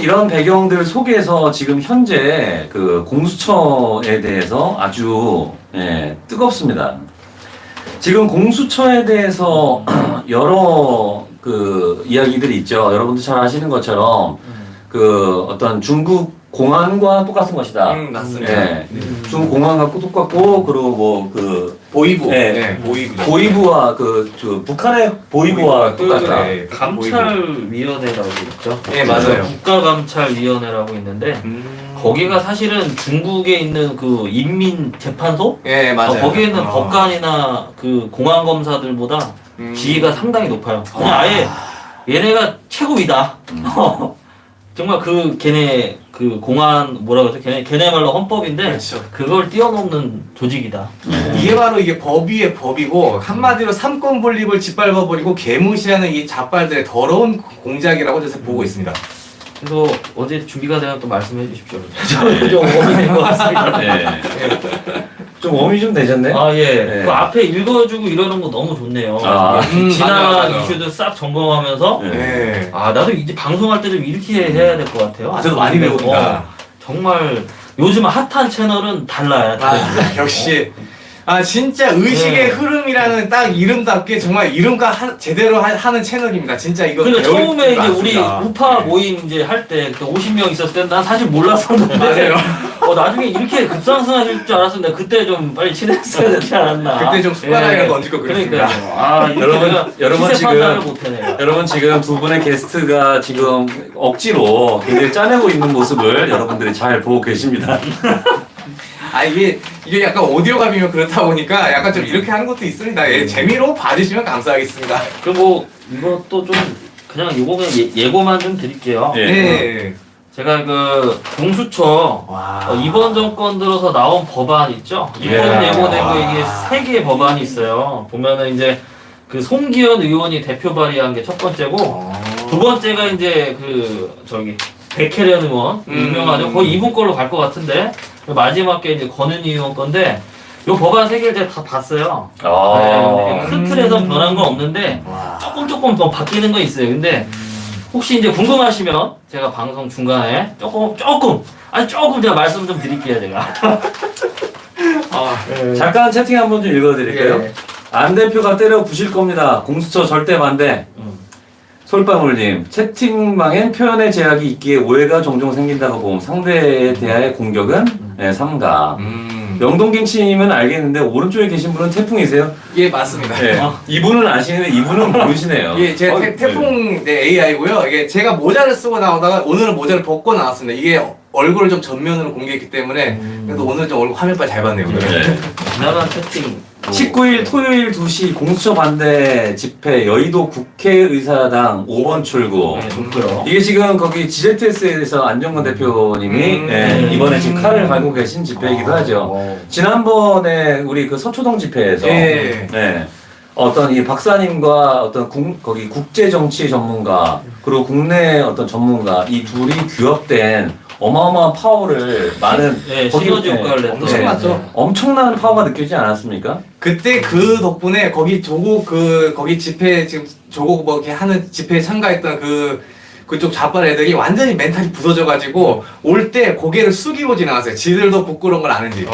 이런 배경들 속에서 지금 현재 그 공수처에 대해서 아주 뜨겁습니다. 지금 공수처에 대해서 여러 그 이야기들이 있죠. 여러분도 잘 아시는 것처럼 그 어떤 중국 공안과 똑같은 것이다. 맞습니다. 예. 중국 공안과 똑같고 그리고 뭐 그 보이부. 네. 보이부. 보이부와 북한의 보이부와 똑같다. 네. 감찰위원회라고 있죠. 네, 맞아요. 국가감찰위원회라고 있는데 거기가 사실은 중국에 있는 그 인민재판소? 예, 맞아요. 거기에 있는 법관이나 그 공안검사들보다 지위가 상당히 높아요. 그냥 아예 얘네가 최고위다. 정말 걔네 그 공안 뭐라 그러죠? 걔네 말로 헌법인데 그렇죠. 그걸 뛰어넘는 조직이다. 이게 바로 이게 법 위의 법이고 한마디로 삼권 분립을 짓밟아버리고 개무시하는 이 자빨들의 더러운 공작이라고 저는 보고 있습니다. 그래서 어제 준비가 되면 또 말씀해 주십시오. 좀 어머니 된것 같습니다. 네. 좀 웜이 좀 되셨네. 아 예. 네. 그 앞에 읽어주고 이러는 거 너무 좋네요. 아, 지난 맞아. 이슈들 싹 점검하면서 네. 네. 아 나도 이제 방송할 때 좀 이렇게 해야 될 것 같아요. 저도 많이 배웁니다. 정말 요즘 핫한 채널은 달라요. 역시. 진짜 의식의 네. 흐름이라는 딱 이름답게 정말 이름과 제대로 하는 채널입니다. 진짜 이거. 근데 배울 처음에 줄 이제 우리 아십니다. 우파 모임 이제 할 때 50명 있었을 때 난 사실 몰랐었는데 맞아요. 나중에 이렇게 급상승하실 줄 알았었는데 그때 좀 빨리 친했어야 되지 않았나. 그때 좀 숟가락이라도 얹고 그랬습니다. 여러분 지금 못해 내가. 여러분 지금 두 분의 게스트가 지금 억지로 굉장히 짜내고 있는 모습을 여러분들이 잘 보고 계십니다. 이게 약간 오디오감이면 그렇다 보니까 약간 좀 이렇게 하는 것도 있습니다. 예, 재미로 봐주시면 감사하겠습니다. 그리고 이것도 좀 그냥 요거는 예고만 좀 드릴게요. 예. 네. 제가 그 공수처 와. 이번 정권 들어서 나온 법안 있죠? 예. 이번 예고된 거 와. 이게 3개의 법안이 있어요. 보면은 이제 그 송기현 의원이 대표 발의한 게 첫 번째고 두 번째가 이제 백혜련 의원 유명하죠. 거의 이분 걸로 갈 것 같은데 마지막 게 이제 권은희 의원 건데 요 법안 3개를 제가 다 봤어요. 네, 큰 틀에서 변한 건 없는데 조금 더 바뀌는 거 있어요. 근데 혹시 이제 궁금하시면 제가 방송 중간에 조금 제가 말씀 좀 드릴게요 제가. 잠깐 채팅 한번 좀 읽어드릴게요. 예. 안 대표가 때려 부실 겁니다. 공수처 절대 반대. 솔방울님, 채팅방엔 표현의 제약이 있기에 오해가 종종 생긴다고 봄. 상대에 대하여 공격은 삼가. 명동김치님은 알겠는데 오른쪽에 계신 분은 태풍이세요? 예, 맞습니다. 네. 이분은 아시는데 이분은 모르시네요. 예, 제 태풍 AI고요. 이게 제가 모자를 쓰고 나오다가 오늘은 모자를 벗고 나왔습니다. 이게 얼굴을 좀 전면으로 공개했기 때문에 그래도 오늘 좀 얼굴 화면빨 잘 봤네요. 네. 지난한 채팅 19일 토요일 2시 공수처 반대 집회 여의도 국회의사당 5번 출구. 좋고요. 이게 지금 거기 GZS에서 안정건 대표님이 이번에 지금 칼을 갈고 계신 집회이기도 하죠. 지난번에 우리 그 서초동 집회에서 어떤 이 박사님과 어떤 거기 국제 정치 전문가 그리고 국내 어떤 전문가 이 둘이 규합된 어마어마한 파워를 많은 시너지 효과를 냈던 엄청났죠. 엄청난 파워가 느껴지지 않았습니까? 그때 그 덕분에 거기 거기 집회 지금 조국 뭐 이렇게 하는 집회에 참가했던 그쪽 좌빨 애들이 완전히 멘탈이 부서져가지고 올 때 고개를 숙이고 지나갔어요. 지들도 부끄러운 걸 아는지.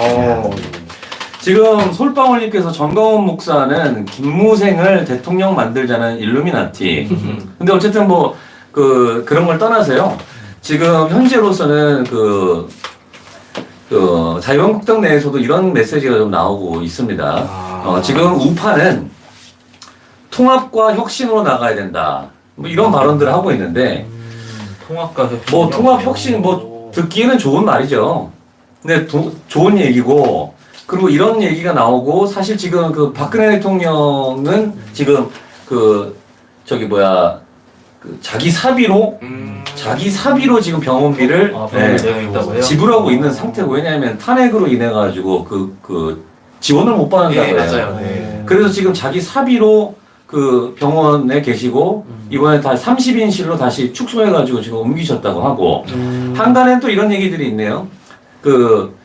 지금 솔방울님께서 정가원 목사는 김무생을 대통령 만들자는 일루미나티. 근데 어쨌든 뭐 그런 걸 떠나서요. 지금 현재로서는 자유한국당 내에서도 이런 메시지가 좀 나오고 있습니다. 지금 우파는 통합과 혁신으로 나가야 된다. 뭐 이런 발언들을 하고 있는데 통합과 혁신. 뭐 통합 혁신 뭐 듣기에는 좋은 말이죠. 근데 좋은 얘기고 그리고 이런 얘기가 나오고 사실 지금 그 박근혜 대통령은 지금 자기 사비로 지금 병원비를 지불하고 있는 상태고 왜냐하면 탄핵으로 인해 가지고 지원을 못 받는다고 해요. 맞아요. 네. 그래서 지금 자기 사비로 그 병원에 계시고 이번에 다 30인실로 다시 축소해가지고 지금 옮기셨다고 하고 한간엔 또 이런 얘기들이 있네요. 그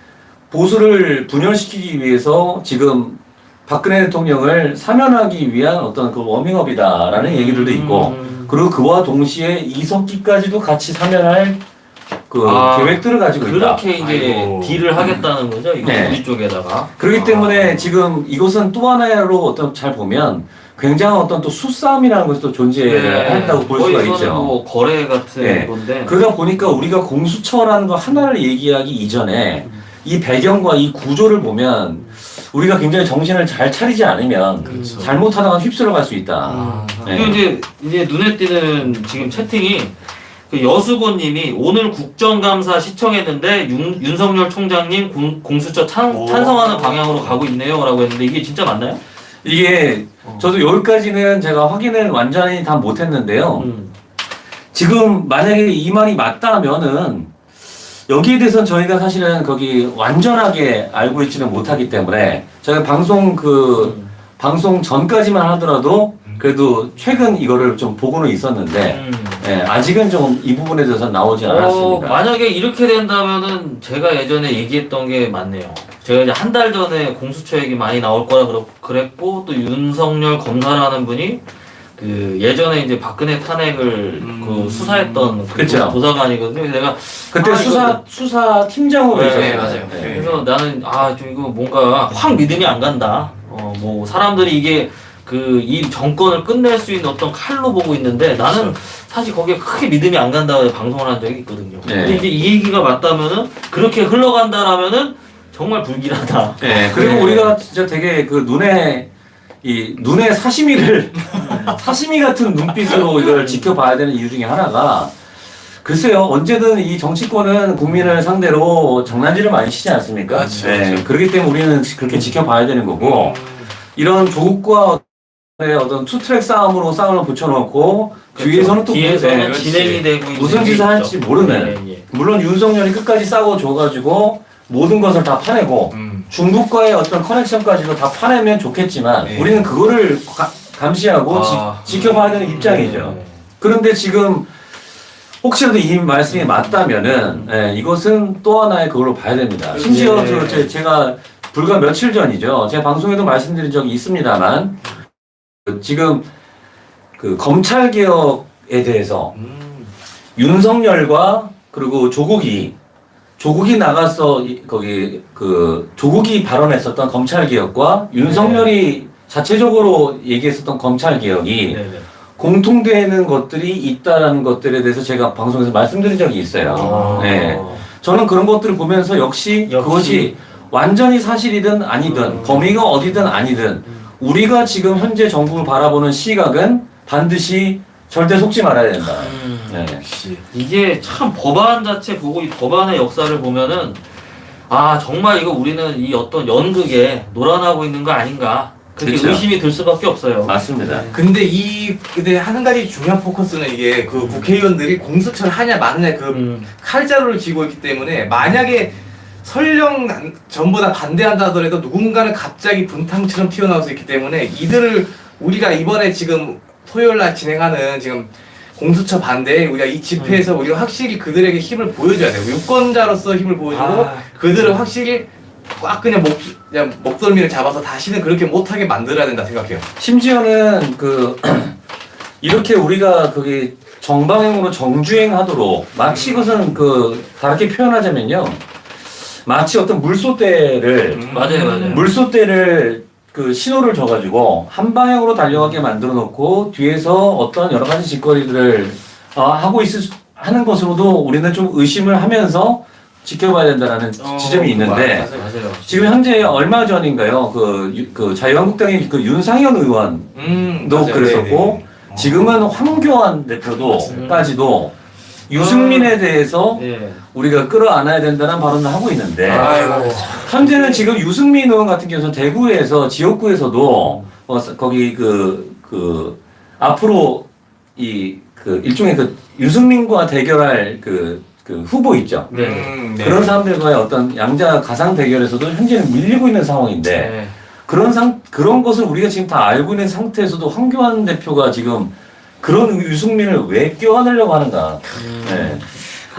보수를 분열시키기 위해서 지금 박근혜 대통령을 사면하기 위한 어떤 그 워밍업이다라는 얘기들도 있고 그리고 그와 동시에 이석기까지도 같이 사면할 그 계획들을 가지고 있다. 그렇게 이제 아이고. 딜을 하겠다는 거죠. 이거 네. 우리 쪽에다가. 그렇기 때문에 지금 이것은 또 하나로 어떤 잘 보면 굉장한 어떤 또 수싸움이라는 것이 또 존재한다고 볼 수가 거의 이거는 있죠. 뭐 거래 같은 네. 건데. 그러다 보니까 우리가 공수처라는 거 하나를 얘기하기 이전에 이 배경과 이 구조를 보면 우리가 굉장히 정신을 잘 차리지 않으면 그렇죠. 잘못하다가 휩쓸어 갈 수 있다. 그리고 이제 눈에 띄는 지금 채팅이 그 여수고님이 오늘 국정감사 시청했는데 윤석열 총장님 공수처 찬성하는 방향으로 가고 있네요라고 했는데 이게 진짜 맞나요? 이게 저도 여기까지는 제가 확인을 완전히 다 못했는데요. 지금 만약에 이 말이 맞다면은 여기에 대해서는 저희가 사실은 거기 완전하게 알고 있지는 못하기 때문에 저희가 방송 전까지만 하더라도 그래도 최근 이거를 좀 보고는 있었는데 예, 아직은 좀 이 부분에 대해서 나오지 않았습니다. 만약에 이렇게 된다면은 제가 예전에 얘기했던 게 맞네요. 제가 이제 한 달 전에 공수처 얘기 많이 나올 거라 그랬고 또 윤석열 검사라는 분이 그 예전에 이제 박근혜 탄핵을 그 수사했던 그 그쵸. 조사관이거든요. 그래서 내가 그때 이거 수사 팀장으로 네, 있었어요. 맞아요. 네. 그래서 나는 좀 이거 뭔가 확 믿음이 안 간다. 뭐 사람들이 이게 그 이 정권을 끝낼 수 있는 어떤 칼로 보고 있는데 나는 사실 거기에 크게 믿음이 안 간다고 방송을 한 적이 있거든요. 네. 근데 이제 이 얘기가 맞다면은 그렇게 흘러간다라면은 정말 불길하다. 네, 그리고 네. 우리가 진짜 되게 그 눈에 사시미 같은 눈빛으로 이걸 지켜봐야 되는 이유 중에 하나가 글쎄요, 언제든 이 정치권은 국민을 상대로 장난질을 많이 치지 않습니까? 그렇죠, 네, 그렇죠. 그렇기 때문에 우리는 그렇게 지켜봐야 되는 거고 이런 조국과 어떤 투트랙 싸움을 붙여놓고 뒤에서는 또 뒤에서는 무슨- 진행이 되고 있는 무슨 게 짓을 있죠. 할지 모르는 예, 예. 물론 윤석열이 끝까지 싸고 줘가지고 모든 것을 다 파내고 중국과의 어떤 커넥션까지도 다 파내면 좋겠지만 네. 우리는 그거를 감시하고 지켜봐야 되는 입장이죠. 네. 그런데 지금 혹시라도 이 말씀이 맞다면은 이것은 또 하나의 그걸로 봐야 됩니다. 심지어 네. 제가 불과 며칠 전이죠. 제가 방송에도 말씀드린 적이 있습니다만 지금 그 검찰 개혁에 대해서 윤석열과 그리고 조국이 나가서 거기 그 조국이 발언했었던 검찰 개혁과 윤석열이 자체적으로 얘기했었던 검찰 개혁이 네, 네. 공통되는 것들이 있다라는 것들에 대해서 제가 방송에서 말씀드린 적이 있어요. 네. 저는 그런 것들을 보면서 역시 그것이 완전히 사실이든 아니든 범위가 어디든 아니든 우리가 지금 현재 정부를 바라보는 시각은 반드시 절대 속지 말아야 된다. 네. 이게 참 법안 자체 보고 이 법안의 역사를 보면은 정말 이거 우리는 이 어떤 연극에 놀아나고 있는 거 아닌가 그렇게 그쵸. 의심이 들 수밖에 없어요. 맞습니다. 근데 한 가지 중요한 포커스는 이게 그 국회의원들이 공수처를 하냐 마느냐 그 칼자루를 쥐고 있기 때문에 만약에 설령 전부 다 반대한다 하더라도 누군가는 갑자기 분탕처럼 튀어나올 수 있기 때문에 이들을 우리가 이번에 지금 토요일 날 진행하는 지금 공수처 반대에 우리가 이 집회에서 우리가 확실히 그들에게 힘을 보여줘야 돼요. 유권자로서 힘을 보여주고 그들을 확실히 꽉 그냥 목덜미를 잡아서 다시는 그렇게 못하게 만들어야 된다 생각해요. 심지어는 이렇게 우리가 거기 정방향으로 정주행하도록 마치 이것은 다르게 표현하자면요. 마치 어떤 물소대를 맞아요. 물소대를 신호를 줘가지고 한 방향으로 달려가게 만들어 놓고 뒤에서 어떤 여러 가지 짓거리들을 하는 것으로도 우리는 좀 의심을 하면서 지켜봐야 된다는 지점이 있는데 맞아요. 지금 현재 얼마 전인가요? 자유한국당의 윤상현 의원도 맞아요. 그랬었고 지금은 황교안 대표도까지도 유승민에 대해서 네. 우리가 끌어안아야 된다는 발언을 하고 있는데 아이고. 현재는 지금 유승민 의원 같은 경우는 대구에서 지역구에서도 거기 앞으로 일종의 유승민과 대결할 후보 있죠. 네. 그런 사람들과의 어떤 양자 가상 대결에서도 현재는 밀리고 있는 상황인데 그런 것을 우리가 지금 다 알고 있는 상태에서도 황교안 대표가 지금 그런 유승민을 왜 껴안으려고 하는가. 네.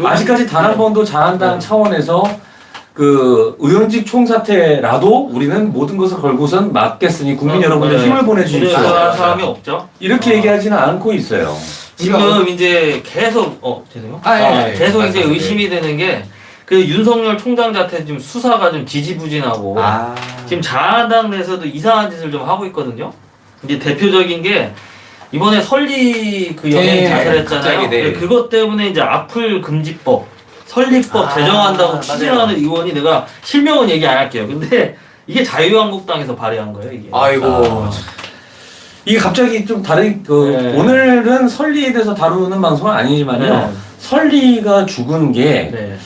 아직까지 단 한 번도 자한당 차원에서 그 의원직 총사퇴라도 우리는 모든 것을 걸고선 막겠으니 국민 여러분들 힘을 보내주십시오. 사람이 없죠. 이렇게 얘기하지는 않고 있어요. 지금 이제 계속 죄송해요. 예, 예. 계속 이제 말씀하세요. 의심이 되는 게 그 윤석열 총장 자체 지금 수사가 좀 지지부진하고 지금 자한당 내에서도 이상한 짓을 좀 하고 있거든요. 이제 대표적인 게 이번에 설리 그 연예인 네, 자살했잖아요. 갑자기, 네. 그것 때문에 이제 악플 금지법, 설립법 제정한다고 추진하는 의원이 내가 실명은 얘기 안 할게요. 근데 이게 자유한국당에서 발의한 거예요, 이게. 아이고. 이게 갑자기 좀 다른 네. 오늘은 설리에 대해서 다루는 방송은 아니지만요. 네. 설리가 죽은 게 네.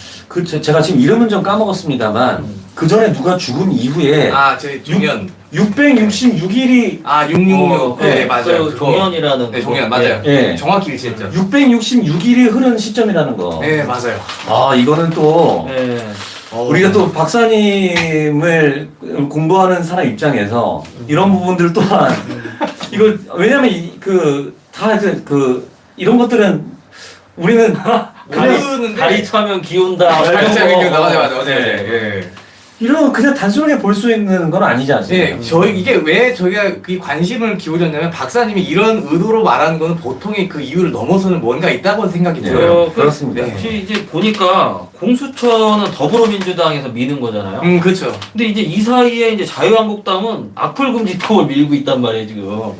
제가 지금 이름은 좀 까먹었습니다만 그 전에 누가 죽은 이후에 저희 종현. 666일이 666. 네, 맞아요. 그 종현이라는. 네, 종현 맞아요. 예. 정확히 일치했죠. 666일이 흐른 시점이라는 거. 네, 맞아요. 이거는 또 네. 우리가 또 박사님을 공부하는 사람 입장에서 이런 부분들 또한 이걸 왜냐면 이런 것들은 우리는 다리 차면 기운다. 맞아. 네. 예. 이런 그냥 단순하게 볼 수 있는 건 아니지 않습니까? 네, 이게 왜 저희가 그 관심을 기울였냐면 박사님이 이런 의도로 말하는 거는 보통의 그 이유를 넘어서는 뭔가 있다고 생각이 들어요. 그렇습니다. 혹시 이제 보니까 공수처는 더불어민주당에서 미는 거잖아요. 그렇죠. 근데 이제 이 사이에 이제 자유한국당은 악플금지법을 밀고 있단 말이에요, 지금.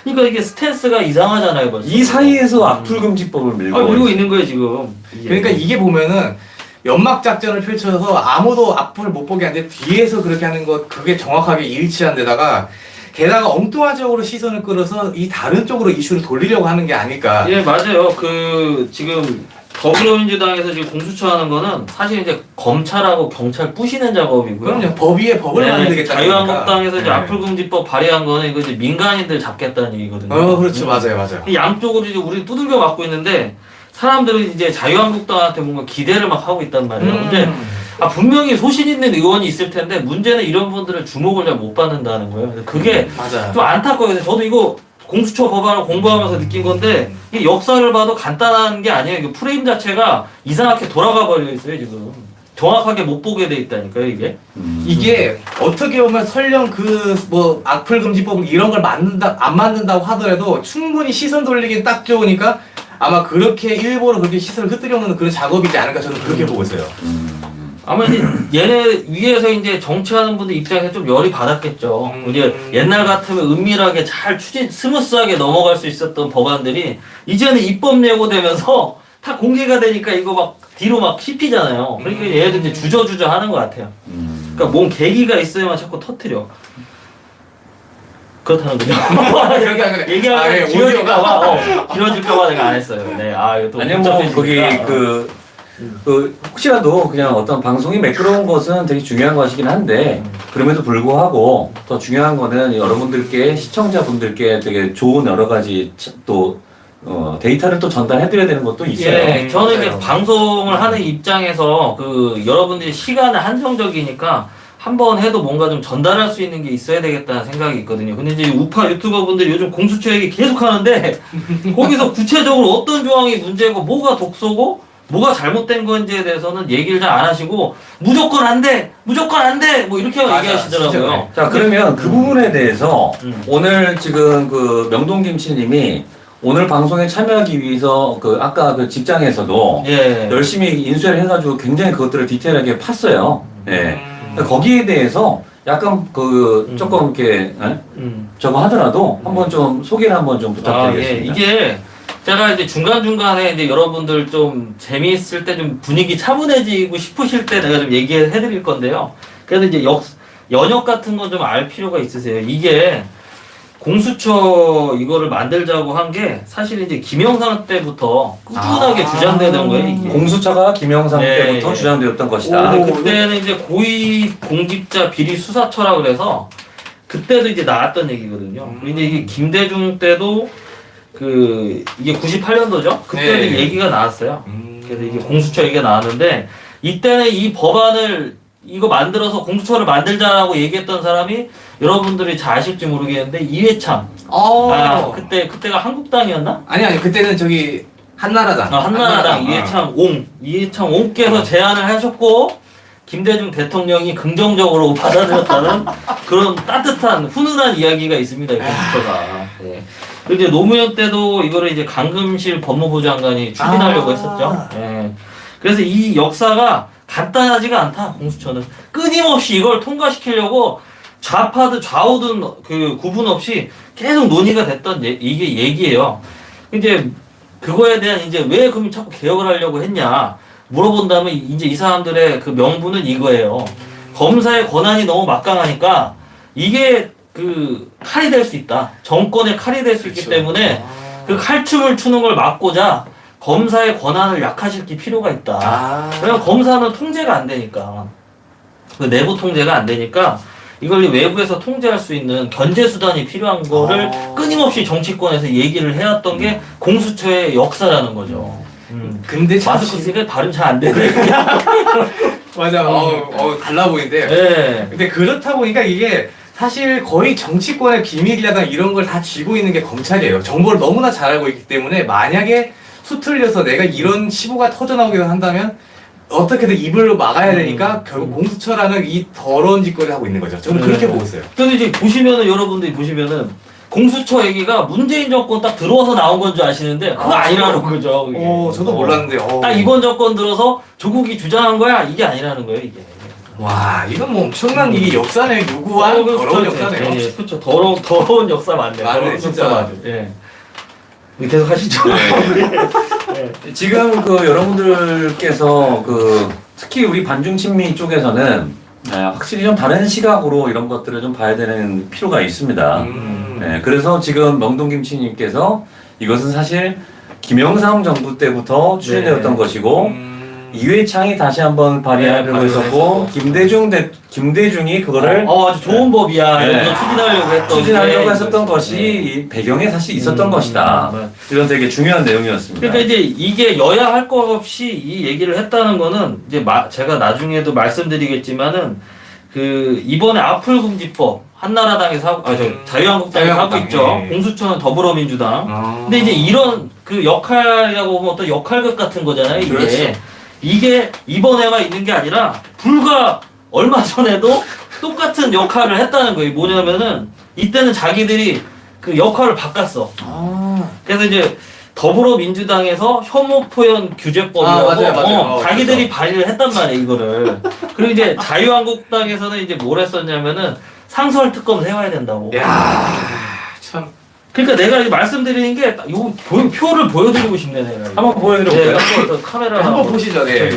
그러니까 이게 스탠스가 이상하잖아요, 벌써. 이 사이에서 악플금지법을 밀고 있는 거예요, 지금. 그러니까 이게 보면은 연막 작전을 펼쳐서 아무도 앞을 못 보게 하는데 뒤에서 그렇게 하는 것 그게 정확하게 일치한 데다가 게다가 엉뚱화적으로 시선을 끌어서 이 다른 쪽으로 이슈를 돌리려고 하는 게 아닐까. 예, 맞아요. 그 지금 더불어민주당에서 지금 공수처 하는 거는 사실 이제 검찰하고 경찰 부시는 작업이고요. 그럼요. 법 위에 법을 만들겠다. 자유한국당에서 이제 악플금지법 발의한 거는 이거 이제 민간인들 잡겠다는 얘기거든요. 그렇죠. 맞아요. 양쪽으로 이제 우리 두들겨 맞고 있는데 사람들은 이제 자유한국당한테 뭔가 기대를 막 하고 있단 말이에요. 근데 분명히 소신 있는 의원이 있을 텐데 문제는 이런 분들은 주목을 잘 못 받는다는 거예요. 그게 맞아요. 좀 안타까워요. 저도 이거 공수처 법안을 공부하면서 느낀 건데 이 역사를 봐도 간단한 게 아니에요. 이게 프레임 자체가 이상하게 돌아가 버려 있어요, 지금. 정확하게 못 보게 돼 있다니까요, 이게. 이게 어떻게 보면 설령 그 뭐 악플 금지법 이런 걸 안 만든다고 하더라도 충분히 시선 돌리기 딱 좋으니까 아마 그렇게 일부러 그렇게 시선을 흩뜨려 놓는 그런 작업이지 않을까 저는 그렇게 보고 있어요. 아마 이제 얘네 위에서 이제 정치하는 분들 입장에서 좀 열이 받았겠죠. 이제 옛날 같으면 은밀하게 잘 스무스하게 넘어갈 수 있었던 법안들이 이제는 입법 예고되면서 다 공개가 되니까 이거 막 뒤로 막 씹히잖아요. 그러니까 얘들 이제 주저주저 하는 것 같아요. 그러니까 뭔 계기가 있어야만 자꾸 터트려. 그렇다는 거죠. 얘기하면 길어질까봐 내가 안 했어요. 네, 이거 또 아니면 뭐 거기 혹시라도 그냥 어떤 방송이 매끄러운 것은 되게 중요한 것이긴 한데 그럼에도 불구하고 더 중요한 거는 여러분들께 시청자분들께 되게 좋은 여러 가지 또 데이터를 또 전달해드려야 되는 것도 있어요. 예, 저는 이제 방송을 하는 입장에서 그 여러분들이 시간은 한정적이니까 한 번 해도 뭔가 좀 전달할 수 있는 게 있어야 되겠다는 생각이 있거든요. 근데 이제 우파 유튜버 분들이 요즘 공수처 얘기 계속 하는데 거기서 구체적으로 어떤 조항이 문제고 뭐가 독소고 뭐가 잘못된 건지에 대해서는 얘기를 잘 안 하시고 무조건 안 돼! 무조건 안 돼! 뭐 이렇게 얘기하시더라고요. 자, 그러면 그 부분에 대해서 오늘 지금 그 명동김치님이 오늘 방송에 참여하기 위해서 아까 그 직장에서도 열심히 인수를 해가지고 굉장히 그것들을 디테일하게 팠어요. 예. 거기에 대해서 약간 조금 이렇게 저거 하더라도 한번 좀 소개를 한번 좀 부탁드리겠습니다. 이게 제가 이제 중간중간에 이제 여러분들 좀 재미있을 때 좀 분위기 차분해지고 싶으실 때 내가 좀 얘기해 드릴 건데요. 그래서 이제 연역 같은 건 좀 알 필요가 있으세요. 이게 공수처 이거를 만들자고 한 게 사실 이제 김영삼 때부터 꾸준하게 주장되던 거예요. 이게. 공수처가 김영삼 때부터 주장되었던 것이다. 그때는 이제 고위공직자 비리 수사처라 그래서 그때도 이제 나왔던 얘기거든요. 근데 이게 김대중 때도 이게 98년도죠. 그때도 얘기가 나왔어요. 그래서 이게 공수처 얘기가 나왔는데 이때는 이 법안을 이거 만들어서 공수처를 만들자라고 얘기했던 사람이 여러분들이 잘 아실지 모르겠는데 이회참. 그때가 한국당이었나? 아니 그때는 저기 한나라당. 한나라당 이회참 옹께서 제안을 하셨고 김대중 대통령이 긍정적으로 받아들였다는 그런 따뜻한 훈훈한 이야기가 있습니다. 이 공수처가. 네. 그리고 이제 노무현 때도 이거를 이제 강금실 법무부 장관이 추진하려고 했었죠. 네. 그래서 이 역사가 간단하지가 않다. 공수처는 끊임없이 이걸 통과시키려고 좌파든 좌우든 그 구분 없이 계속 논의가 됐던 이게 얘기예요. 이제 그거에 대한 이제 왜 그럼 자꾸 개혁을 하려고 했냐 물어본다면 이제 이 사람들의 그 명분은 이거예요. 검사의 권한이 너무 막강하니까 이게 그 칼이 될 수 있다. 정권의 칼이 될 수 있기 때문에 그 칼춤을 추는 걸 막고자 검사의 권한을 약화시킬 필요가 있다. 왜냐면 검사는 통제가 안 되니까. 그 내부 통제가 안 되니까 이걸 외부에서 통제할 수 있는 견제 수단이 필요한 거를 끊임없이 정치권에서 얘기를 해왔던 게 공수처의 역사라는 거죠. 근데 마스크 쓰니까 발음 잘 안 되네. 맞아. 달라 보이는데. 네. 근데 그렇다 보니까 이게 사실 거의 정치권의 비밀이라든 이런 걸 다 쥐고 있는 게 검찰이에요. 정보를 너무나 잘 알고 있기 때문에 만약에 수틀려서 내가 이런 시부가 터져나오기를 한다면 어떻게든 입을 막아야 되니까 결국 공수처라는 이 더러운 짓거리를 하고 있는 거죠. 저는 그렇게 보고 있어요. 근데 이제 보시면은 여러분들이 보시면은 공수처 얘기가 문재인 정권 딱 들어와서 나온 건 줄 아시는데 그거 아니라는 거죠. 이게. 저도 몰랐는데. 딱 이번 정권 들어서 조국이 주장한 거야 이게 아니라는 거예요 이게. 와 이건 뭐 엄청난 이게 역사네. 누구와 더러운 역사네요. 예, 그렇죠. 더러운 역사 맞네. 맞네, 진짜 맞아. 예. 계속 하시죠. 네. 지금 그 여러분들께서 그 특히 우리 반중 친미 쪽에서는 확실히 좀 다른 시각으로 이런 것들을 좀 봐야 되는 필요가 있습니다. 네, 그래서 지금 명동김치님께서 이것은 사실 김영삼 정부 때부터 추진되었던 것이고 이회창이 다시 한번 발의하려고 했었고 김대중이 그거를 아주 좋은 법이야. 이러면서 추진하려고 했었던 것이 이 배경에 사실 있었던 것이다. 이런 되게 중요한 내용이었습니다. 그러니까 이제 이게 여야 할 것 없이 이 얘기를 했다는 거는 이제 제가 나중에도 말씀드리겠지만은 그 이번에 악플금지법 한나라당에서 하고 자유한국당에서 하고 있죠. 공수처는 더불어민주당. 근데 이제 이런 그 역할이라고 보면 어떤 역할극 같은 거잖아요. 이게. 그렇죠. 이게 이번에만 있는 게 아니라 불과 얼마 전에도 똑같은 역할을 했다는 거예요. 뭐냐면은 이때는 자기들이 그 역할을 바꿨어. 그래서 이제 더불어민주당에서 혐오 표현 규제법이라고 맞아요. 자기들이 발의를 했단 말이에요, 이거를. 그리고 이제 자유한국당에서는 이제 뭘 했었냐면은 상설 특검 세워야 된다고. 야 참. 그러니까 내가 말씀드리는 게 요 표를 보여드리고 싶네 내가. 한번 보여드려볼까요? 한번 카메라 한번 보시죠. 네.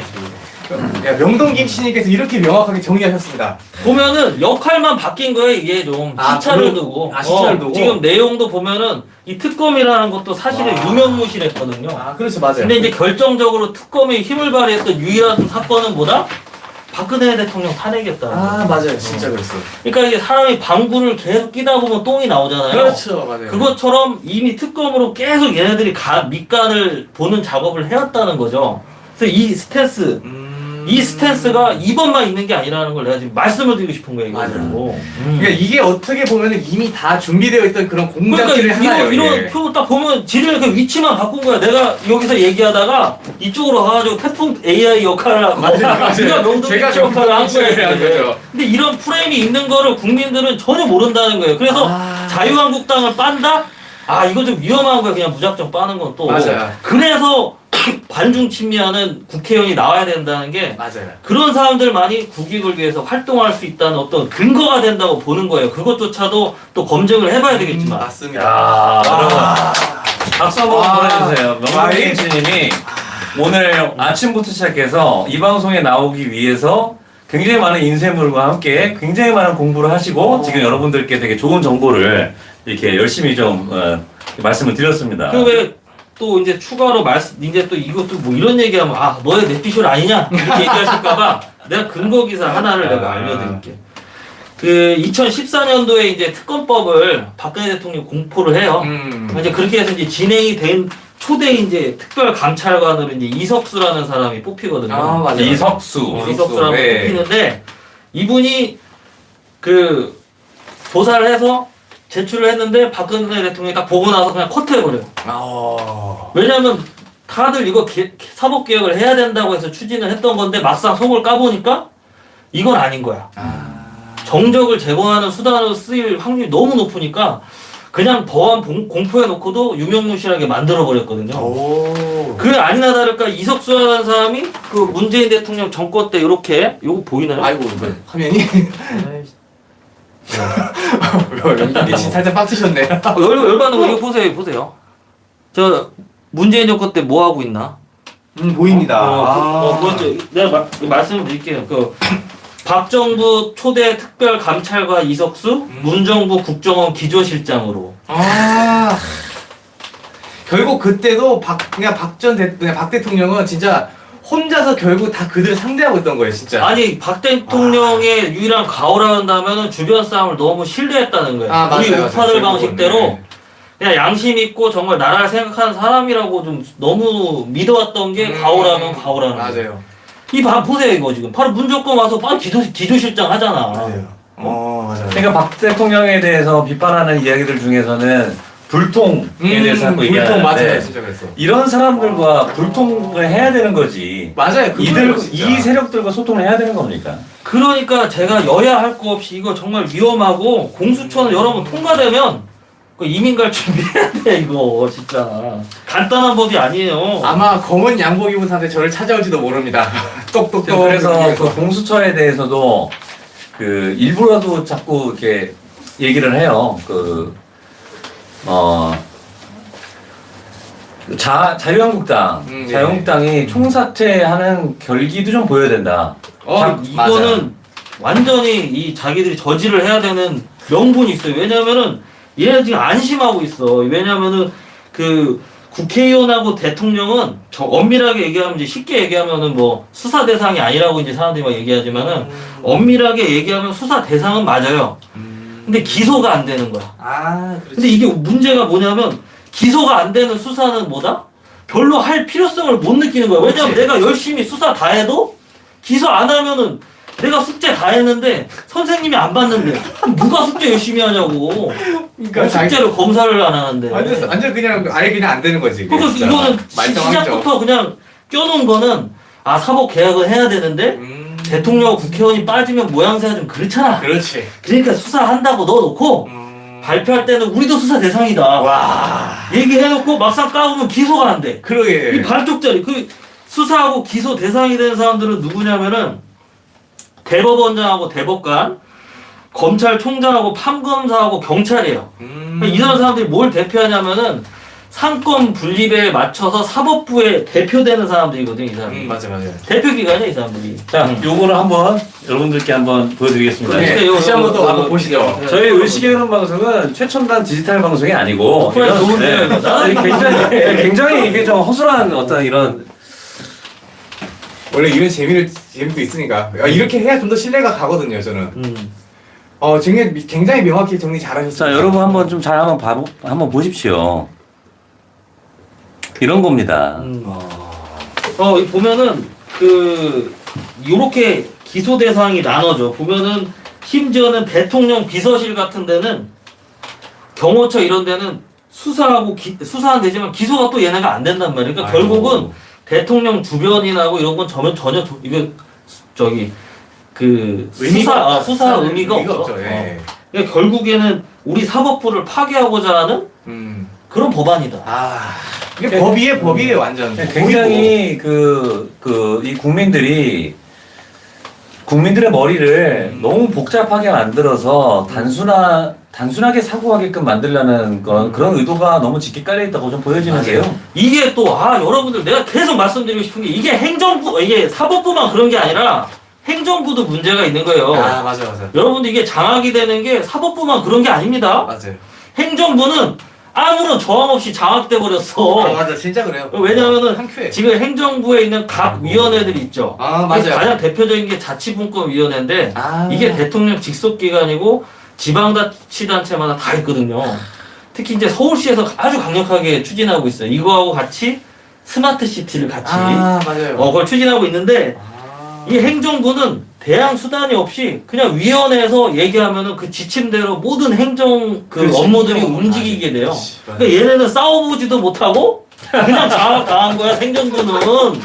명동김씨님께서 이렇게 명확하게 정리하셨습니다. 보면은 역할만 바뀐 거예요. 이게 좀 시차를 두고. 시차를 두고. 지금 내용도 보면은 이 특검이라는 것도 사실은 유명무실했거든요. 그렇죠, 맞아요. 근데 이제 결정적으로 특검이 힘을 발휘했던 유일한 사건은 뭐다? 박근혜 대통령 탄핵이었다. 맞아요. 진짜 그랬어요. 그러니까 이게 사람이 방구를 계속 끼다 보면 똥이 나오잖아요. 그렇죠, 맞아요. 그것처럼 이미 특검으로 계속 얘네들이 밑간을 보는 작업을 해왔다는 거죠. 그래서 이 스탠스, 이 스탠스가 이번만 있는 게 아니라는 걸 내가 지금 말씀을 드리고 싶은 거예요. 맞아요. 그러니까 이게 어떻게 보면 이미 다 준비되어 있던 그런 공작들을 하나요. 이런 표 딱 보면 지들 그 위치만 바꾼 거야. 내가 여기서 얘기하다가 이쪽으로 가가지고 태풍 AI 역할을 하고 네가 명동김치 역할을 한 거예요. 근데 이런 프레임이 있는 거를 국민들은 전혀 모른다는 거예요. 그래서 자유한국당을 빤다? 이거 좀 위험한 거야. 그냥 무작정 빠는 건 또. 맞아요. 그래서 반중 친미하는 국회의원이 나와야 된다는 게 맞아요. 그런 사람들만이 국익을 위해서 활동할 수 있다는 어떤 근거가 된다고 보는 거예요. 그것조차도 또 검증을 해봐야 되겠지만. 맞습니다. 여러분 박수 한번 보내주세요. 명동김치님이 오늘 아침부터 시작해서 이 방송에 나오기 위해서 굉장히 많은 인쇄물과 함께 굉장히 많은 공부를 하시고 지금 여러분들께 되게 좋은 정보를 이렇게 열심히 좀 말씀을 드렸습니다. 또 이제 추가로 이제 또 이것도 뭐 이런 얘기하면 너의 넷피셜 아니냐 이렇게 얘기하실까봐 내가 근거 기사 하나를 내가 알려드릴게. 그 2014년도에 이제 특검법을 박근혜 대통령이 공포를 해요. 이제 그렇게 해서 이제 진행이 된 초대 이제 특별 감찰관으로 이제 이석수라는 사람이 뽑히거든요. 이석수라는 뽑히는데 이분이 그 조사를 해서 제출을 했는데 박근혜 대통령이 딱 보고 나서 그냥 커트해버려요. 왜냐면 다들 이거 사법개혁을 해야 된다고 해서 추진을 했던 건데 막상 속을 까보니까 이건 아닌 거야. 정적을 제거하는 수단으로 쓰일 확률이 너무 높으니까 그냥 법안 공포해 놓고도 유명무실하게 만들어버렸거든요. 그 아니나 다를까 이석수라는 사람이 그 문재인 대통령 정권 때 이렇게 요거 보이나요? 아이고 화면이 이게 진짜 살짝 빡치셨네. 열받는 거 이거 보세요. 저 문재인 정권 때 뭐 하고 있나? 보입니다. 그렇죠. 내가 말씀을 드릴게요. 그 박정부 초대 특별 감찰과 이석수, 문정부 국정원 기조실장으로. 결국 그때도 그냥 박 대통령은 진짜 혼자서 결국 다 그들을 상대하고 있던 거예요, 진짜. 아니 박 대통령의 유일한 가오라 한다면 주변 싸움을 너무 신뢰했다는 거예요. 우리 우파들 방식대로 네. 그냥 양심 있고 정말 나라를 생각하는 사람이라고 좀 너무 믿어왔던 게 가오라면 가오라는 거예요. 맞아요. 보세요 이거 지금 바로 문정권 와서 바로 기조실장 하잖아. 맞아요. 맞아요. 그러니까 박 대통령에 대해서 비판하는 이야기들 중에서는 불통에 대해서 자꾸 불통 맞아요, 얘기하는데 진짜 그랬어. 이런 사람들과 불통을 해야 되는 거지. 맞아요. 이 세력들과 소통을 해야 되는 겁니까? 그러니까 제가 여야 할 거 없이 이거 정말 위험하고 공수처는 여러분 통과되면 그 이민 갈 준비해야 돼 이거 진짜 간단한 법이 아니에요. 아마 검은 양복 입은 사람들 저를 찾아올지도 모릅니다. 똑똑똑. 그래서 그 공수처에 대해서도 그 일부라도 자꾸 이렇게 얘기를 해요. 자유한국당, 네. 자유한국당이 총사퇴하는 결기도 좀 보여야 된다. 이거는 맞아요. 완전히 이 자기들이 저지를 해야 되는 명분이 있어요. 왜냐면은 얘네 지금 안심하고 있어. 왜냐면은 그 국회의원하고 대통령은 엄밀하게 얘기하면 이제 쉽게 얘기하면은 뭐 수사 대상이 아니라고 이제 사람들이 막 얘기하지만은 엄밀하게 얘기하면 수사 대상은 맞아요. 근데 기소가 안 되는 거야. 그렇지. 근데 이게 문제가 뭐냐면 기소가 안 되는 수사는 뭐다? 별로 할 필요성을 못 느끼는 거야. 왜냐면 그렇지. 내가 열심히 수사 다 해도 기소 안 하면은 내가 숙제 다 했는데 선생님이 안 봤는데 누가 숙제 열심히 하냐고. 그러니까 숙제를 검사를 안 하는데. 완전 그냥 아예 그냥 안 되는 거지. 그러니까 진짜. 이거는 말짱하죠. 시작부터 그냥 껴놓은 거는 사법 개혁을 해야 되는데 대통령 국회의원이 빠지면 모양새가 좀 그렇잖아. 그렇지. 그러니까 수사한다고 넣어놓고 발표할 때는 우리도 수사 대상이다. 와. 얘기해놓고 막상 까보면 기소가 안 돼. 그러게. 이 반쪽짜리. 그 수사하고 기소 대상이 되는 사람들은 누구냐면은 대법원장하고 대법관, 검찰총장하고 판검사하고 경찰이에요. 이런 사람들이 뭘 대표하냐면은 상권 분립에 맞춰서 사법부에 대표되는 사람들이거든요, 이 사람들이. 맞아요. 대표기관이야, 이 사람들이. 자, 요거를 한번 여러분들께 한번 보여드리겠습니다. 네, 다시 한번 또 한번 보시죠. 저희 의식의 흐름 방송은 최첨단 디지털 방송이 아니고 그래, 좋은데, 이거. 나는 굉장히 이게 좀 허술한 어떤 이런 원래 이런 재미도 있으니까 이렇게 해야 좀 더 신뢰가 가거든요, 저는. 굉장히 명확히 정리 잘하셨습니다. 자, 여러분 한번 좀 잘 한번 보십시오. 이런 겁니다. 보면은 요렇게 기소 대상이 나눠져. 보면은 심지어는 대통령 비서실 같은 데는 경호처 이런 데는 수사는 되지만 기소가 또 얘네가 안 된단 말이야. 그러니까 결국은 대통령 주변인하고 이런 건 전혀 이거 수사 의미가 없어. 예. 그러니까 결국에는 우리 사법부를 파괴하고자 하는 그런 법안이다. 이게 법이에요, 완전. 굉장히 이 국민들의 머리를 너무 복잡하게 만들어서 단순하게 사고하게끔 만들려는 그런 의도가 너무 짙게 깔려 있다고 좀 보여지는데요. 이게 또 여러분들 내가 계속 말씀드리고 싶은 게 이게 사법부만 그런 게 아니라 행정부도 문제가 있는 거예요. 맞아. 여러분들 이게 장악이 되는 게 사법부만 그런 게 아닙니다. 맞아요. 행정부는 아무런 저항 없이 장악돼 버렸어. 맞아, 진짜 그래요. 왜냐면은 한 큐에. 지금 행정부에 있는 각 위원회들이 있죠. 맞아요. 가장 대표적인 게 자치분권위원회인데 이게 대통령 직속 기관이고 지방자치단체마다 다 있거든요. 특히 이제 서울시에서 아주 강력하게 추진하고 있어요. 이거하고 같이 스마트 시티를 같이 맞아요. 그걸 추진하고 있는데 이 행정부는 대항 수단이 없이 그냥 위원회에서 얘기하면은 그 지침대로 모든 행정 그 그렇지. 업무들이 행정 움직이게 돼요. 그렇지. 그러니까 얘네는 싸워보지도 못하고 그냥 장악당한 거야 행정부는.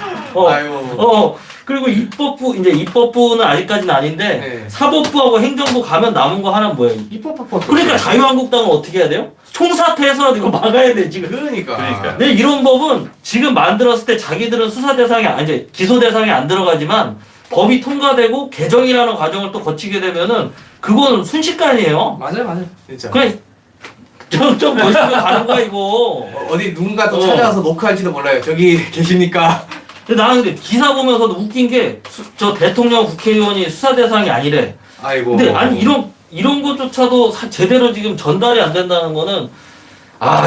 아유. 그리고 입법부는 아직까지는 아닌데 네. 사법부하고 행정부 가면 남은 거 하나는 뭐예요? 입법법. 그러니까 자유한국당은 어떻게 해야 돼요? 총사퇴해서 이거 막아야 돼 지금. 그러니까. 근데 이런 법은 지금 만들었을 때 자기들은 수사 대상이 이제 기소 대상이 안 들어가지만 법이 통과되고 개정이라는 과정을 또 거치게 되면은 그건 순식간이에요. 맞아요. 진짜. 그냥 좀 멋있게 가는 거야 이거. 어디 누군가 또 찾아와서 녹화할지도 몰라요. 저기 계십니까? 근데 나는 근데 기사 보면서도 웃긴 게 저 대통령 국회의원이 수사 대상이 아니래. 아이고. 근데 아니 이런 것조차도 제대로 지금 전달이 안 된다는 거는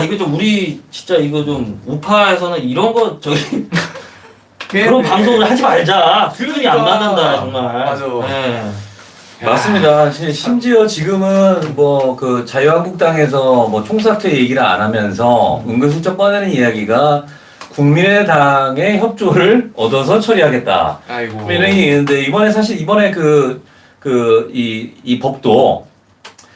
이거 좀 우리 진짜 이거 좀 우파에서는 이런 거 저기 그런 방송을 하지 말자. 수준이 안 맞는다 정말. 맞아. 네. 맞습니다. 심지어 지금은 뭐 그 자유한국당에서 뭐 총사퇴 얘기를 안 하면서 은근슬쩍 꺼내는 이야기가 국민의당의 협조를 얻어서 처리하겠다. 아이고. 뭐 이런 얘기 있는데 이번에 이 법도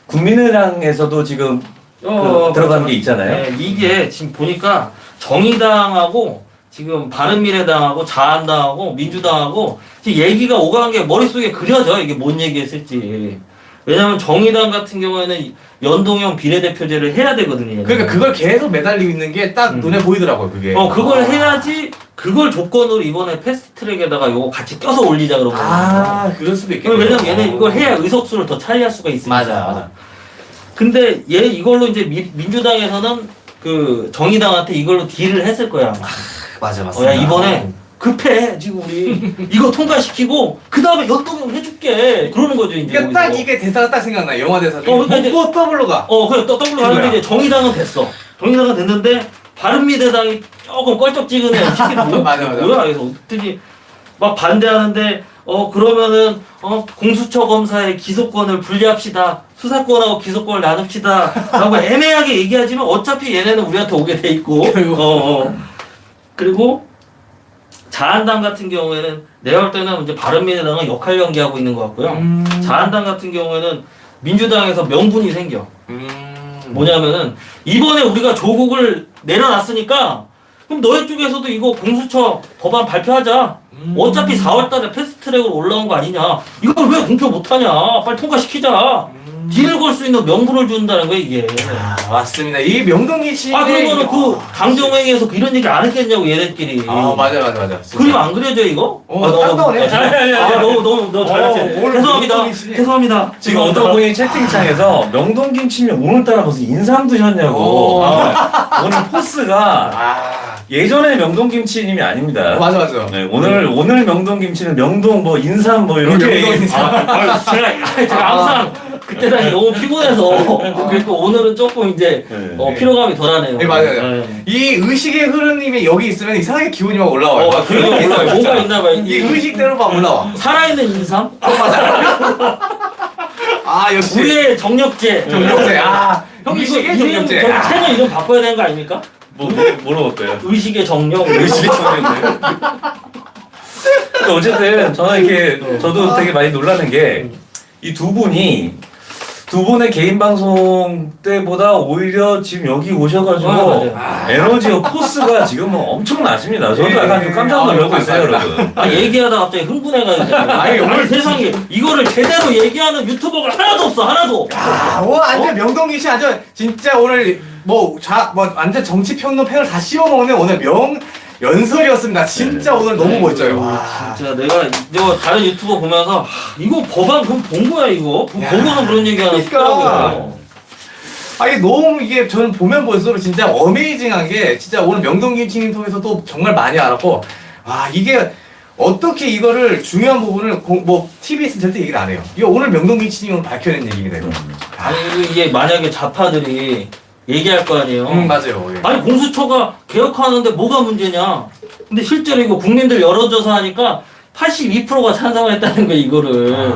국민의당에서도 지금 들어간 게 있잖아요. 네, 이게 지금 보니까 정의당하고 지금 바른미래당하고 자한당하고 민주당하고 지금 얘기가 오가는 게 머릿속에 그려져. 이게 뭔 얘기했을지. 왜냐면 정의당 같은 경우에는 연동형 비례대표제를 해야 되거든요. 그러니까 그걸 계속 매달리고 있는 게 딱 눈에 보이더라고요, 그게. 그걸 해야지 그걸 조건으로 이번에 패스트트랙에다가 요거 같이 껴서 올리자 그런 거예요. 그럴 수도 있겠네요. 왜냐면 얘는 이걸 해야 의석수를 더 차지할 수가 있으니까. 맞아. 근데 얘 이걸로 이제 민주당에서는 그 정의당한테 이걸로 딜을 했을 거야. 맞아. 야 이번에 급해 지금 우리 이거 통과시키고 그 다음에 연동형 해줄게 그러는 거죠 이제. 그러니까 딱 여기서. 이게 대사가 딱 생각나. 영화 대사. 그러니까 이제- 먹고 더블로 가. 그래 더블로 가는데 이제 정의당은 됐어. 정의당은 됐는데 바른미래당이 조금 껄쩍지근해. 맞아. 뭐야 그래서 어떻게 막 반대하는데 그러면은 공수처 검사의 기소권을 분리합시다. 수사권하고 기소권을 나눕시다. 라고 애매하게 얘기하지만 어차피 얘네는 우리한테 오게 돼 있고. 그리고 자한당 같은 경우에는 내가 볼 때는 이제 바른미래당은 역할 연기하고 있는 것 같고요. 자한당 같은 경우에는 민주당에서 명분이 생겨. 뭐냐면은 이번에 우리가 조국을 내려놨으니까 그럼 너희 쪽에서도 이거 공수처 법안 발표하자. 어차피 4월달에 패스트트랙으로 올라온 거 아니냐. 이걸 왜 공표 못하냐. 빨리 통과시키자. 딜을 걸 수 있는 명분을 준다는 거야 이게. 맞습니다. 이 명동기 씨. 그러면은 그 강정회의에서 이런 얘기 안 했겠냐고 얘네끼리. 맞아. 그림 안 그려져 이거? 딱 나오네. 너무 잘했어요. 오늘 죄송합니다. 명동기 죄송합니다. 지금 어떤 분이 채팅창에서 명동김 치면 오늘따라 무슨 인상 드셨냐고. 오늘 포스가 예전에 명동김치님이 아닙니다. 맞아. 네, 오늘 명동김치는 명동 뭐 인삼 뭐 이렇게 명동 인삼. 제가 항상 그때 당시 너무 피곤해서 그리고 오늘은 조금 이제 피로감이 덜하네요. 네, 맞아요. 이 의식의 흐름님이 여기 있으면 이상하게 기분이 막 올라와요. 그런 게 있어요. 뭐가 있나 봐요. 이 의식대로 막 올라와. 살아있는 인삼? 역시. 우리의 정력제. 정력제. 의식의 정력제. 채널 이름 바꿔야 되는 거 아닙니까? 뭐로 어때요? 의식의 정력. 의식의 정력제. 어쨌든 저는 이렇게 저도 되게 많이 놀라는 게 이 두 분의 개인 방송 때보다 오히려 지금 여기 오셔가지고 맞아요. 에너지와 포스가 지금 엄청나십니다. 저도 약간 좀 깜짝 놀라고 있어요, 여러분. 얘기하다 갑자기 흥분해가지고. 오늘 세상에 이거를 제대로 얘기하는 유튜버가 하나도 없어, 하나도. 완전 명동기 씨 아주 진짜 오늘 완전 정치 평론 팬을 다 씌워먹는 오늘 연설이었습니다. 진짜 오늘 너무 멋져요. 진짜 내가 이거 다른 유튜버 보면서 이거 법안 그럼 본 거야 이거. 보고는 그런 얘기 하나 싶더라고요. 너무 이게 저는 보면 볼수록 진짜 어메이징한 게 진짜 오늘 명동김치님 통해서 또 정말 많이 알았고 이게 어떻게 이거를 중요한 부분을 TBS 절대 얘기를 안 해요. 이거 오늘 명동김치님이 오늘 밝혀낸 얘기입니다. 이거. 이게 만약에 좌파들이 얘기할 거 아니에요. 맞아요. 아니 공수처가 개혁하는데 뭐가 문제냐. 근데 실제로 이거 국민들 여론조사 하니까 82%가 찬성했다는 거야 이거를.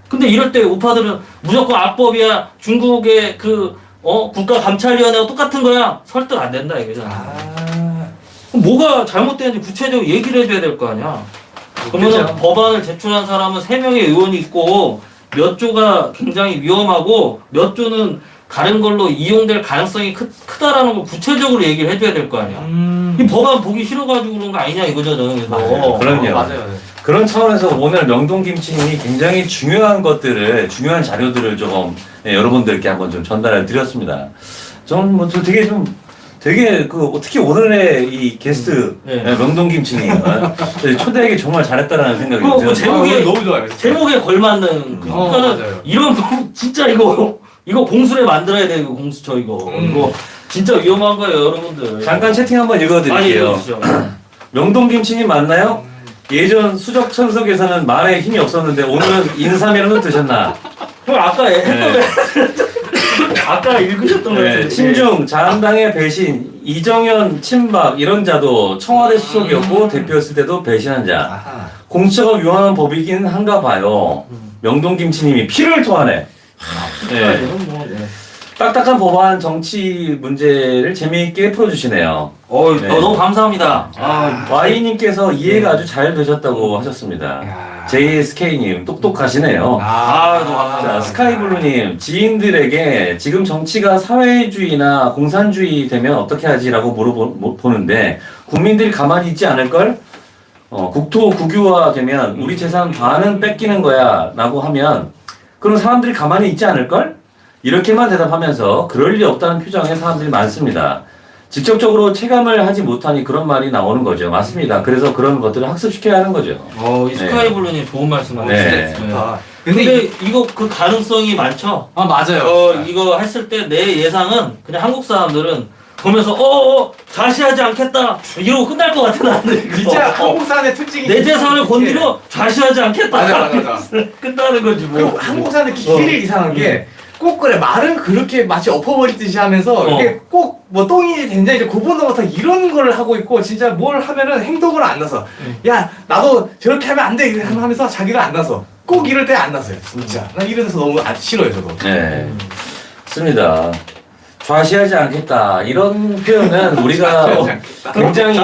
근데 이럴 때 우파들은 무조건 악법이야. 중국의 국가감찰위원회와 똑같은 거야. 설득 안 된다 이거잖아. 그럼 뭐가 잘못되는지 구체적으로 얘기를 해줘야 될 거 아니야. 그러면 그렇죠. 법안을 제출한 사람은 3명의 의원이 있고 몇 조가 굉장히 위험하고 몇 조는 다른 걸로 이용될 가능성이 크다라는 걸 구체적으로 얘기를 해줘야 될 거 아니야. 이 법안 보기 싫어가지고 그런 거 아니냐 이거잖아. 그래서. 그럼요. 맞아요. 그런 차원에서 오늘 명동김치님이 굉장히 중요한 것들을, 중요한 자료들을 조금 여러분들께 한번 좀 전달을 드렸습니다. 저는 뭐 되게 특히 오늘의 이 게스트 네. 명동김치님 초대하기 정말 잘했다라는 생각이 그 들어요. 제목이 너무 좋아요. 진짜. 제목에 걸맞는 그러니까는 맞아요. 이런 진짜 이거 공수래 만들어야 돼. 이거 공수처 이거 이거 진짜 위험한 거예요, 여러분들. 잠깐 채팅 한번 많이 읽어드릴게요. 읽어주시죠. 명동김치님 맞나요? 예전 수적 천석에서는 말에 힘이 없었는데 오늘은 인삼이라도 드셨나? 형 아까 했던 네. 아까 읽으셨던 거 네, 같은데. 친중, 자한당의 배신, 이정현, 친박 이런 자도 청와대 수석이었고 대표였을 때도 배신한 자. 아하. 공수처가 위헌한 법이긴 한가 봐요. 명동김치님이 피를 토하네. 네. 딱딱한 법안 정치 문제를 재미있게 풀어주시네요. 네. 너무 감사합니다. Y님께서 이해가 아주 잘 되셨다고 하셨습니다. 야. JSK님 똑똑하시네요. 너무 감사합니다. 자, 스카이블루님, 지인들에게 지금 정치가 사회주의나 공산주의 되면 어떻게 하지라고 물어보는데 국민들이 가만히 있지 않을걸? 국토 국유화 되면 우리 재산 반은 뺏기는 거야 라고 하면 그럼 사람들이 가만히 있지 않을걸? 이렇게만 대답하면서 그럴 리 없다는 표정의 사람들이 많습니다. 직접적으로 체감을 하지 못하니 그런 말이 나오는 거죠. 맞습니다. 그래서 그런 것들을 학습시켜야 하는 거죠. 이 스카이블루님 좋은 말씀 하셨어요. 네. 좋다. 근데 이거 그 가능성이 많죠. 맞아요. 이거 했을 때 내 예상은 그냥 한국 사람들은 보면서 좌시하지 않겠다 이러고 끝날 것 같아 나는. 이거. 진짜 한국 사람의 특징이 내 재산을 건드려 좌시하지 않겠다. 맞아. 끝나는 거지 뭐. 그리고 한국 사람의 기질이 이상한 게 꼭 그래 말은 그렇게 마치 엎어버리듯이 하면서 이게 꼭 뭐 똥이 된장이지 구분도 못하고 이런 거를 하고 있고 진짜 뭘 하면은 행동을 안 나서 야 나도 저렇게 하면 안 돼 하면서 자기가 안 나서 꼭 이럴 때 안 나서요 진짜 난 이래서 너무 싫어요 저도. 네. 맞습니다. 좌시하지 않겠다. 이런 표현은 우리가 굉장히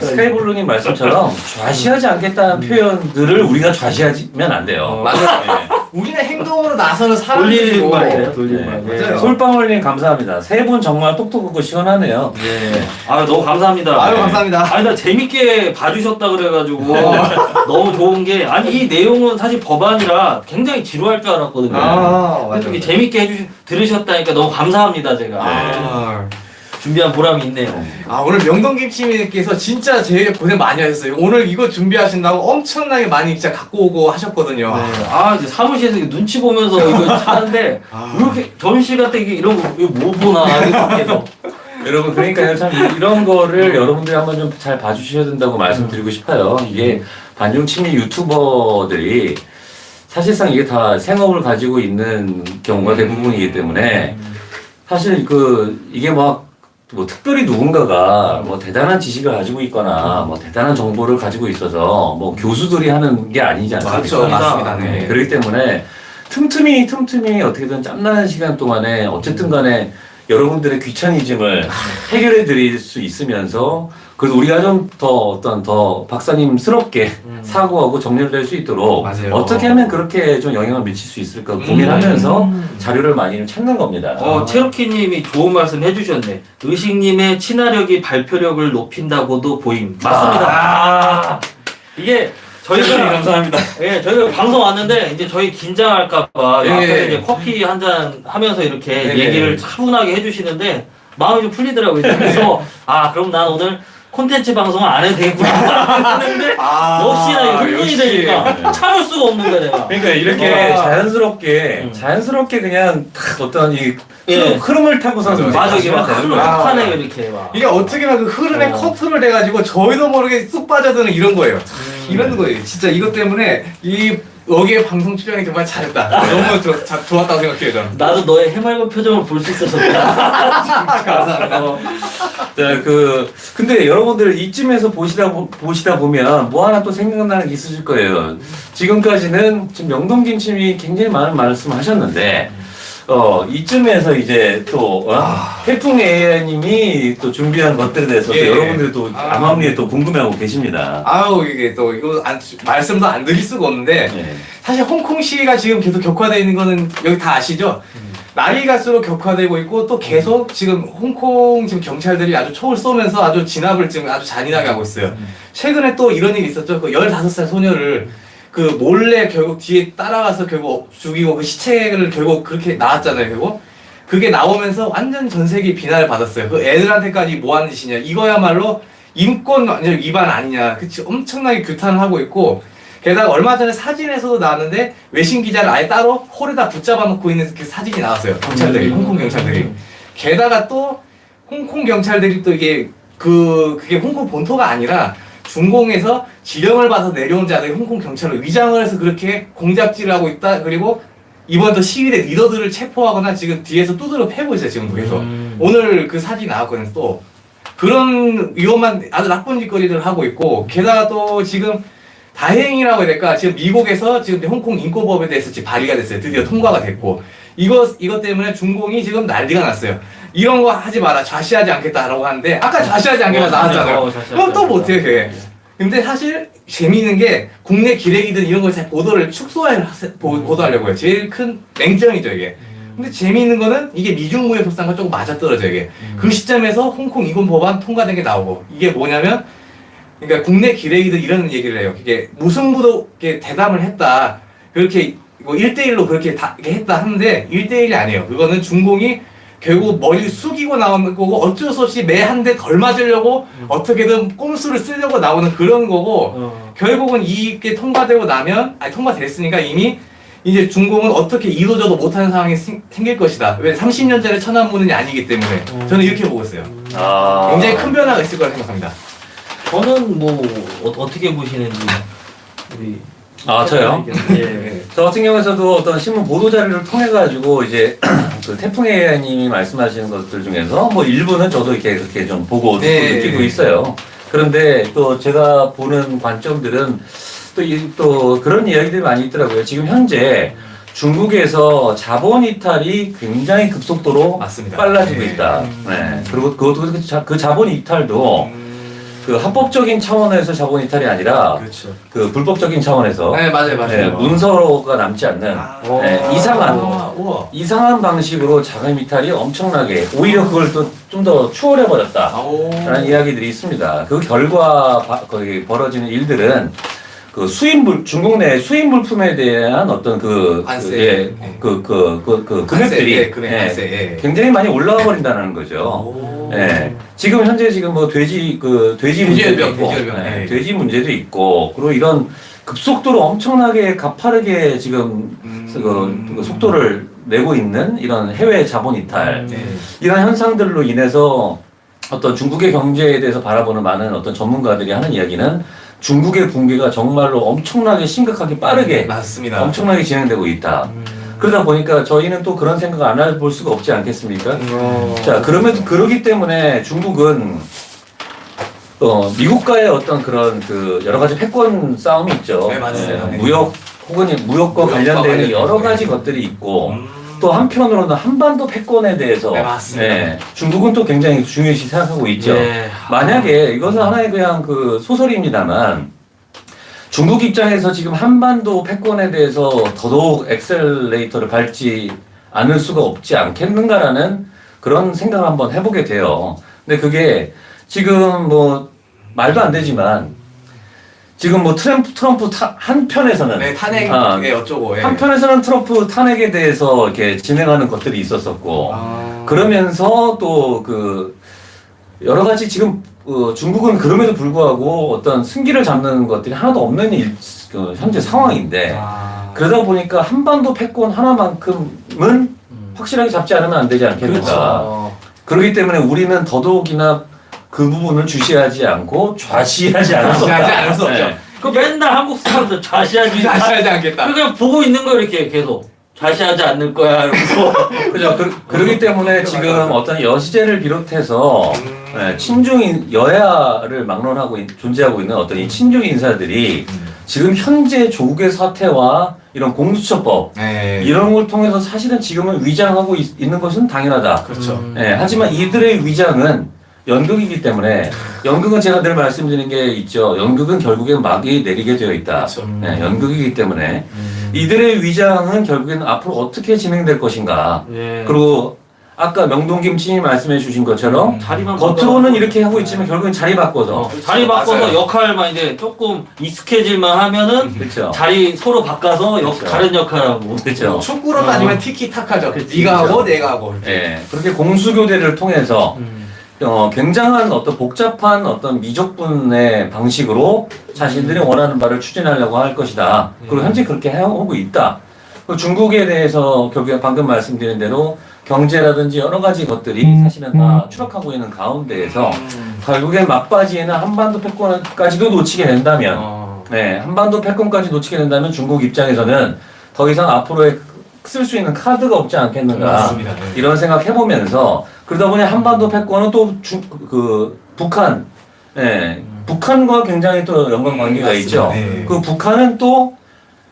스카이블루님 말씀처럼 좌시하지 않겠다는 표현들을 우리가 좌시하면 안 돼요. 맞아요. 우리는 행동으로 나서는 사람들이고. 돌리는 말이에요. 네. 맞아요. 솔방울님 감사합니다. 세 분 정말 똑똑하고 시원하네요. 네. 너무 감사합니다. 아유 감사합니다. 나 재밌게 봐주셨다 그래가지고 너무 좋은 게 이 내용은 사실 법안이라 굉장히 지루할 줄 알았거든요. 근데 되게 재밌게 들으셨다니까 너무 감사합니다 제가. 준비한 보람이 있네요. 오늘 명동김치님께서 진짜 제일 고생 많이 하셨어요. 오늘 이거 준비하신다고 엄청나게 많이 진짜 갖고 오고 하셨거든요. 이제 사무실에서 이렇게 눈치 보면서 이거 하는데 이렇게 점심시간 때 이런 거 이거 뭐 보나 계속. 여러분 그러니까요 참 이런 거를 여러분들이 한번 좀 잘 봐주셔야 된다고 말씀드리고 싶어요. 이게 반중친미 유튜버들이 사실상 이게 다 생업을 가지고 있는 경우가 대부분이기 때문에 사실 이게 뭐 특별히 누군가가 뭐 대단한 지식을 가지고 있거나 뭐 대단한 정보를 가지고 있어서 뭐 교수들이 하는 게 아니지 않습니까? 그렇죠. 맞습니다. 네. 그렇기 때문에 틈틈이 어떻게든 짬나는 시간 동안에 어쨌든 간에 여러분들의 귀차니즘을 해결해 드릴 수 있으면서 그래서 우리가 좀 더 박사님스럽게 사고하고 정렬될 수 있도록 맞아요. 어떻게 하면 그렇게 좀 영향을 미칠 수 있을까 고민하면서 자료를 많이 좀 찾는 겁니다. 체로키님이 좋은 말씀 해주셨네. 의식님의 친화력이 발표력을 높인다고도 보임. 맞습니다. 이게 저희가 감사합니다. 저희가 방송 왔는데 이제 저희 긴장할까봐 예. 앞에 이제 커피 한 잔 하면서 이렇게 예. 얘기를 차분하게 해주시는데 마음이 좀 풀리더라고요. 그래서 그럼 난 오늘 콘텐츠 방송을 안 해도 되겠구나 했는데 역시나 이거 흥분이 되니까 참을 수가 없는 거야 내가. 그러니까 이렇게 자연스럽게 그냥 탁 어떤 이 흐름을 타고서 맞아 이게 막 되는 흐름을 거예요. 타네 이렇게 막. 이게 어떻게 보면 그 흐름에 컨트롤 돼가지고 저희도 모르게 쑥 빠져드는 이런 거예요. 이런 거예요. 진짜 이것 때문에 여기에 방송 출연이 정말 잘했다. 너무 좋았다고 생각해요 저는. 나도 너의 해맑은 표정을 볼 수 있어서 감사합니다. 자, 근데 여러분들 이쯤에서 보시다 보면 뭐 하나 또 생각나는 게 있으실 거예요. 지금까지는 지금 명동김치님이 굉장히 많은 말씀을 하셨는데, 이쯤에서 이제 또 태풍 AI님이 또 준비한 것들에 대해서 예. 또 여러분들이 또 암암리에 또 궁금해하고 계십니다. 아우 이게 또 이거 말씀도 안 드릴 수가 없는데 예. 사실 홍콩시가 지금 계속 격화되어 있는 거는 여기 다 아시죠? 날이 갈수록 격화되고 있고 또 계속 지금 홍콩 지금 경찰들이 아주 총을 쏘면서 아주 진압을 지금 아주 잔인하게 하고 있어요. 최근에 또 이런 일이 있었죠. 그 15살 소녀를 그 몰래 결국 뒤에 따라가서 결국 죽이고 그 시체를 결국 그렇게 나왔잖아요. 결국 그게 나오면서 완전 전 세계 비난을 받았어요. 그 애들한테까지 뭐 하는 짓이냐. 이거야말로 인권 완전 위반 아니냐. 그치 엄청나게 규탄을 하고 있고 게다가 얼마 전에 사진에서도 나왔는데 외신 기자를 아예 따로 홀에다 붙잡아 놓고 있는 그 사진이 나왔어요. 경찰들이 홍콩 경찰들이. 게다가 또 홍콩 경찰들이 또 이게 그게 홍콩 본토가 아니라 중공에서 지령을 받아서 내려온 자들이 홍콩 경찰로 위장을 해서 그렇게 공작질을 하고 있다. 그리고 이번 또 시위대 리더들을 체포하거나 지금 뒤에서 두드려 패고 있어요. 지금 그래서 오늘 그 사진이 나왔거든요. 또 그런 위험한 아주 나쁜 짓거리들을 하고 있고 게다가 또 지금 다행이라고 해야 될까 지금 미국에서 지금 홍콩 인권법에 대해서 지금 발의가 됐어요. 드디어 통과가 됐고 이것 때문에 중공이 지금 난리가 났어요. 이런 거 하지 마라. 좌시하지 않겠다라고 하는데 아까 좌시하지 않겠다 나왔잖아요. 그럼 또 못해요 그게. 근데 사실 재미있는 게 국내 기레기들 이런 걸 잘 보도를 보도하려고 해요. 제일 큰 맹점이죠 이게. 근데 재미있는 거는 이게 미중무역 협상과 조금 맞아떨어져 이게. 그 시점에서 홍콩 인권 법안 통과된 게 나오고 이게 뭐냐면 그러니까 국내 기레기들 이런 얘기를 해요. 이게 무승부도 이렇게 대담을 했다. 그렇게 뭐 1대1로 그렇게 다 이렇게 했다 하는데 1대1이 아니에요. 그거는 중공이 결국 머리 숙이고 나오는 거고 어쩔 수 없이 매 한 대 덜 맞으려고 어떻게든 꼼수를 쓰려고 나오는 그런 거고 결국은 이게 통과되고 나면 통과됐으니까 이미 이제 중공은 어떻게 이도저도 못하는 상황이 생길 것이다. 왜 30년짜리 천안문이 아니기 때문에 저는 이렇게 보고 있어요. 굉장히 큰 변화가 있을 거라 생각합니다. 저는 뭐 어떻게 보시는지 우리 저요? 예. 저 같은 경우에서도 어떤 신문 보도 자료를 통해 가지고 이제 그 태풍 AI님이 말씀하시는 것들 중에서 뭐 일부는 저도 이렇게 좀 보고 느끼고 있어요. 그런데 또 제가 보는 관점들은 또 그런 이야기들이 많이 있더라고요. 지금 현재 중국에서 자본 이탈이 굉장히 급속도로 맞습니다. 빨라지고 있다. 네. 그리고 그것도 그 자본 이탈도 그 합법적인 차원에서 자본 이탈이 아니라 그렇죠. 그 불법적인 차원에서 네 맞아요. 네, 문서가 남지 않는 이상한 방식으로 자금 이탈이 엄청나게 오히려 그걸 또 좀 더 추월해 버렸다라는 이야기들이 있습니다. 그 결과 거기 벌어지는 일들은 그 중국 내 수입 물품에 대한 어떤 관세. 금액들이 굉장히 많이 올라가 버린다는 거죠. 예. 지금 현재 뭐 돼지 문제도 있고, 돼지 문제도 있고, 그리고 이런 급속도로 엄청나게 가파르게 지금 그 속도를 내고 있는 이런 해외 자본 이탈 이런 현상들로 인해서 어떤 중국의 경제에 대해서 바라보는 많은 어떤 전문가들이 하는 이야기는 중국의 붕괴가 정말로 엄청나게 심각하게 빠르게 맞습니다. 엄청나게 진행되고 있다. 그러다 보니까 저희는 또 그런 생각 안 해볼 수가 없지 않겠습니까? 자, 그러기 때문에 중국은 미국과의 어떤 그런 그 여러 가지 패권 싸움이 있죠. 네, 맞습니다. 네. 무역과 관련된 여러 가지 것들이 있고 또 한편으로는 한반도 패권에 대해서 네, 맞습니다. 중국은 또 굉장히 중요시 생각하고 있죠. 네. 만약에 이것은 하나의 그냥 그 소설입니다만 중국 입장에서 지금 한반도 패권에 대해서 더더욱 엑셀레이터를 밟지 않을 수가 없지 않겠는가라는 그런 생각을 한번 해보게 돼요. 근데 그게 지금 뭐 말도 안 되지만 지금 뭐 트럼프 한편에서는 탄핵 어쩌고 한편에서는 트럼프 탄핵에 대해서 이렇게 진행하는 것들이 있었었고 그러면서 또 그 여러 가지 지금 중국은 그럼에도 불구하고 어떤 승기를 잡는 것들이 하나도 없는 현재 상황인데 그러다 보니까 한반도 패권 하나만큼은 확실하게 잡지 않으면 안 되지 않겠는가. 그렇죠. 그렇기 때문에 우리는 더더욱이나 그 부분을 주시하지 않고 좌시하지 않을 수 없다. 없죠. 그 맨날 한국 사람들 좌시하지 않겠다. 그냥 보고 있는 거 이렇게 계속 좌시하지 않을 거야 이러고 그죠. 그렇기 때문에 지금 어떤 여시제를 비롯해서 친중 여야를 막론하고 존재하고 있는 어떤 이 친중 인사들이 지금 현재 조국의 사태와 이런 공수처법 네. 이런 걸 통해서 사실은 지금은 위장하고 있는 것은 당연하다. 그렇죠. 예, 하지만 이들의 위장은 연극이기 때문에 연극은 제가 늘 말씀드리는 게 있죠. 연극은 결국엔 막이 내리게 되어 있다. 그렇죠. 예, 연극이기 때문에 이들의 위장은 결국엔 앞으로 어떻게 진행될 것인가. 예. 그리고 아까 명동김치님 말씀해 주신 것처럼 자리만 겉으로는 바꿔. 이렇게 하고 있지만 결국엔 자리 바꿔서 자리 바꿔서 맞아요. 역할만 이제 조금 익숙해질만 하면은 그렇죠. 자리 서로 바꿔서 그렇죠. 다른 역할하고. 그렇죠. 축구로 따지면 티키타카죠. 그치, 네가 그렇죠. 하고 내가 하고. 예, 그렇게 공수교대를 통해서 굉장한 어떤 복잡한 어떤 미적분의 방식으로 자신들이 원하는 바를 추진하려고 할 것이다. 그리고 현재 그렇게 해오고 있다. 그리고 중국에 대해서 결국에 방금 말씀드린 대로 경제라든지 여러 가지 것들이 사실은 다 추락하고 있는 가운데에서 결국엔 막바지에는 한반도 패권까지도 놓치게 된다면 네, 한반도 패권까지 놓치게 된다면 중국 입장에서는 더 이상 앞으로의 쓸 수 있는 카드가 없지 않겠는가 맞습니다. 네. 이런 생각 해보면서 그러다 보니 한반도 패권은 또 북한 북한과 굉장히 또 연관 관계가 맞습니다. 있죠. 네. 그 북한은 또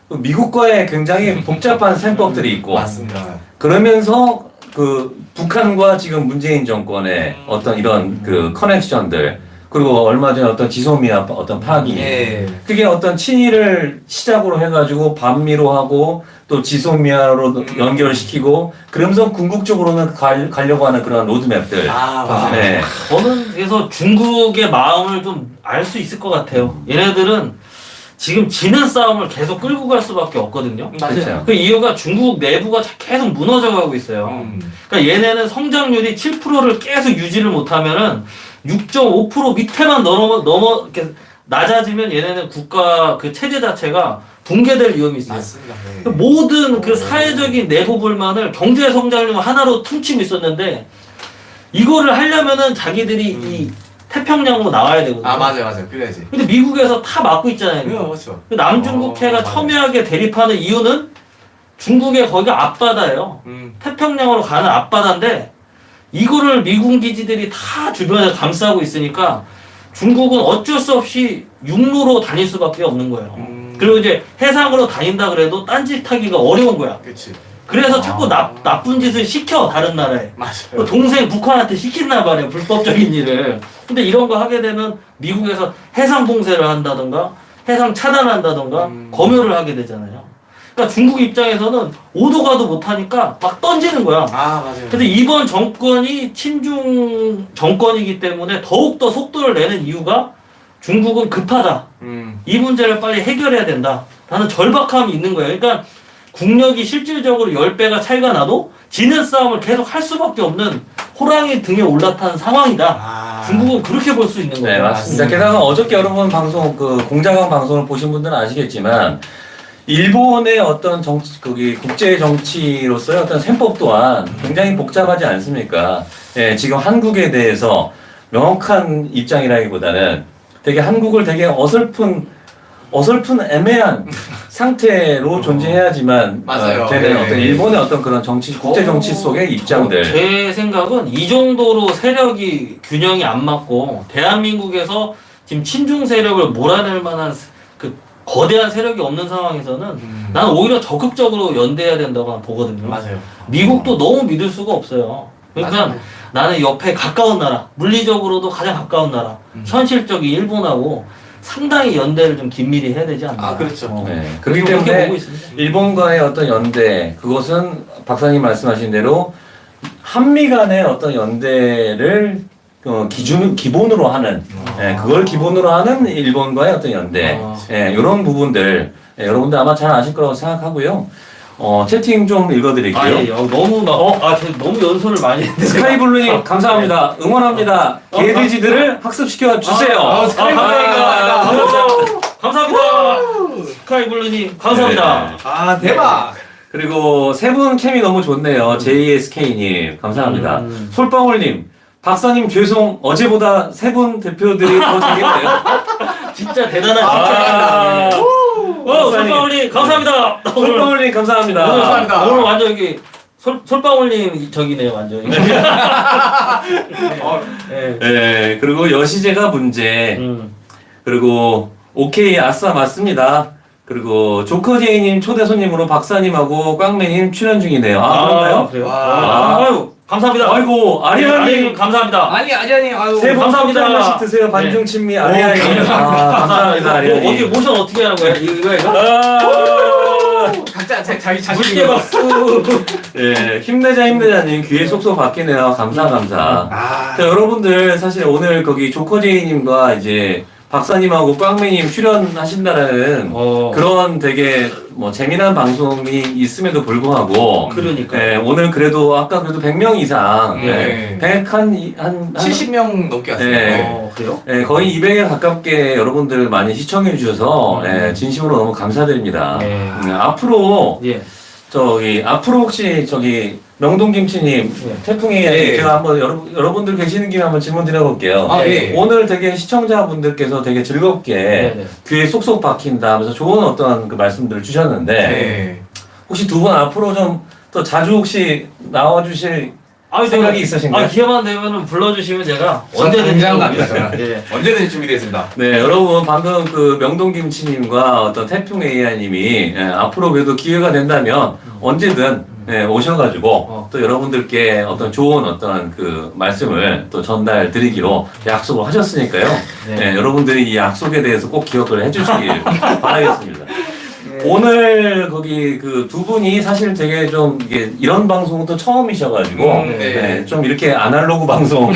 미국과의 굉장히 복잡한 셈법들이 있고 맞습니다. 그러면서 그 북한과 지금 문재인 정권의 어떤 이런 그 커넥션들 그리고 얼마 전에 어떤 지소미아 어떤 파기 예. 그게 어떤 친일을 시작으로 해가지고 반미로 하고 또 지소미아로 연결시키고 그러면서 궁극적으로는 가려고 하는 그런 로드맵들. 아, 맞아요. 네. 저는 그래서 중국의 마음을 좀 알 수 있을 것 같아요. 얘네들은 지금 지는 싸움을 계속 끌고 갈 수밖에 없거든요. 그렇죠. 그 이유가 중국 내부가 계속 무너져가고 있어요. 그러니까 얘네는 성장률이 7%를 계속 유지를 못하면은 6.5% 밑에만 넘어 이렇게 낮아지면 얘네는 국가 그 체제 자체가 붕괴될 위험이 있어요. 맞습니다. 네. 그 모든 그 사회적인 내부 불만을 경제 성장률 하나로 퉁치고 있었는데 이거를 하려면은 자기들이 이 태평양으로 나와야 되거든요. 아, 맞아요. 그래야지. 근데 미국에서 다 막고 있잖아요. 그렇죠. 그 남중국해가 맞아요. 첨예하게 대립하는 이유는 중국의 거기가 앞바다예요. 태평양으로 가는 앞바다인데 이거를 미군 기지들이 다 주변에 감싸고 있으니까 중국은 어쩔 수 없이 육로로 다닐 수밖에 없는 거예요. 그리고 이제 해상으로 다닌다 그래도 딴짓하기가 어려운 거야. 그렇지. 그래서 자꾸 나쁜 짓을 시켜 다른 나라에. 그 맞아요. 동생 북한한테 시킨단 말이에요. 불법적인 일을. 근데 이런 거 하게 되면 미국에서 해상 봉쇄를 한다던가 해상 차단한다던가 검열을 하게 되잖아요. 그러니까 중국 입장에서는 오도 가도 못하니까 막 던지는 거야. 아, 맞아요. 그래서 이번 정권이 친중 정권이기 때문에 더욱더 속도를 내는 이유가 중국은 급하다. 이 문제를 빨리 해결해야 된다. 라는 절박함이 있는 거예요. 그러니까 국력이 실질적으로 10배가 차이가 나도 지는 싸움을 계속 할 수밖에 없는 호랑이 등에 올라탄 상황이다. 아. 중국은 그렇게 볼 수 있는 거예요. 네, 맞습니다. 게다가 어저께 여러분 방송, 공자강 방송을 보신 분들은 아시겠지만, 일본의 어떤 거기 국제 정치로서의 어떤 셈법 또한 굉장히 복잡하지 않습니까? 예, 지금 한국에 대해서 명확한 입장이라기보다는 되게 한국을 되게 어설픈 애매한 상태로 존재해야지만 맞아요. 되는 네. 어떤 일본의 어떤 그런 국제 정치 속의 입장들. 제 생각은 이 정도로 세력이 균형이 안 맞고 대한민국에서 지금 친중 세력을 몰아낼 만한 그 거대한 세력이 없는 상황에서는 나는 오히려 적극적으로 연대해야 된다고 보거든요. 맞아요. 미국도 너무 믿을 수가 없어요. 그러니까 맞아요. 나는 옆에 가까운 나라, 물리적으로도 가장 가까운 나라, 현실적인 일본하고 상당히 연대를 좀 긴밀히 해야 되지 않나. 아, 그렇죠. 네. 그렇기 그렇게 때문에 보고 있습니다. 일본과의 어떤 연대, 그것은 박사님 말씀하신 대로 한미 간의 어떤 연대를 기본으로 하는, 그걸 기본으로 하는 일본과의 어떤 연대, 이런 부분들, 여러분들 아마 잘 아실 거라고 생각하고요. 채팅 좀 읽어드릴게요. 아, 예, 너무 너무 연설을 많이 했는데. 스카이블루님 감사합니다. 응원합니다. 개돼지들을 학습시켜 주세요. 감사합니다. 스카이블루님 감사합니다. 네. 아, 대박. 그리고 세 분 캠이 너무 좋네요. JSK님 감사합니다. 솔방울님 박사님 죄송 어제보다 세 분 대표들이 더 잘했네요. 진짜 대단한 칭찬입니다. 솔방울님 감사합니다. 솔방울님 감사합니다. 감사합니다. 오늘 완전 여기 솔방울님 저기네요 완전. 네, 그리고 여시제가 문제. 그리고 오케이, 아싸, 맞습니다. 그리고 조커제이님 초대 손님으로 박사님하고 꽝매님 출연 중이네요. 아, 그런가요? 그래요? 와. 아유, 감사합니다. 아이고, 아리아님 아리아님. 감사합니다. 아니 아니요. 새해 복 감사합니다. 감사합니다. 하나씩 드세요. 반중 친미 아리아님. 감사합니다, 어떻게 아리아님. 모션 어떻게 하는 거야? 이거. 각자 자기 자신 물개 박수. 예, 힘내자님 귀에 쏙쏙 박히네요. 감사. 아. 자, 여러분들 사실 오늘 거기 조커제이님과 이제 박사님하고 꽝매님 출연하신다는 그런 되게 뭐 재미난 방송이 있음에도 불구하고 그러니까. 예, 오늘 그래도 아까 그래도 100명 이상 네. 100한 70명 넘게 왔어요. 네. 그래요? 예, 거의 200에 가깝게 여러분들 많이 시청해 주셔서 예, 진심으로 너무 감사드립니다. 네. 앞으로 예. 앞으로 혹시 명동김치님 예. 태풍이 예. 제가 한번 여러분들 계시는 김에 한번 질문 드려볼게요. 아, 예. 오늘 되게 시청자분들께서 되게 즐겁게 네. 귀에 쏙쏙 박힌다 하면서 좋은 어떤 그 말씀들을 주셨는데 네. 혹시 두 분 앞으로 좀 더 자주 혹시 나와주실 생각이 있으신가요? 기회만 되면은 불러주시면 제가 전 언제든지 당장 갑니다. 예. 언제든지 준비되어 네, 여러분 방금 그 명동김치님과 어떤 태풍 AI님이 앞으로 그래도 기회가 된다면 언제든 오셔가지고 또 여러분들께 어떤 좋은 어떤 그 말씀을 또 전달 드리기로 약속을 하셨으니까요. 네. 여러분들이 이 약속에 대해서 꼭 기억을 해주시길 바라겠습니다. 오늘 거기 그 두 분이 사실 되게 좀 이게 이런 방송은 또 처음이셔가지고 네. 좀 이렇게 아날로그 방송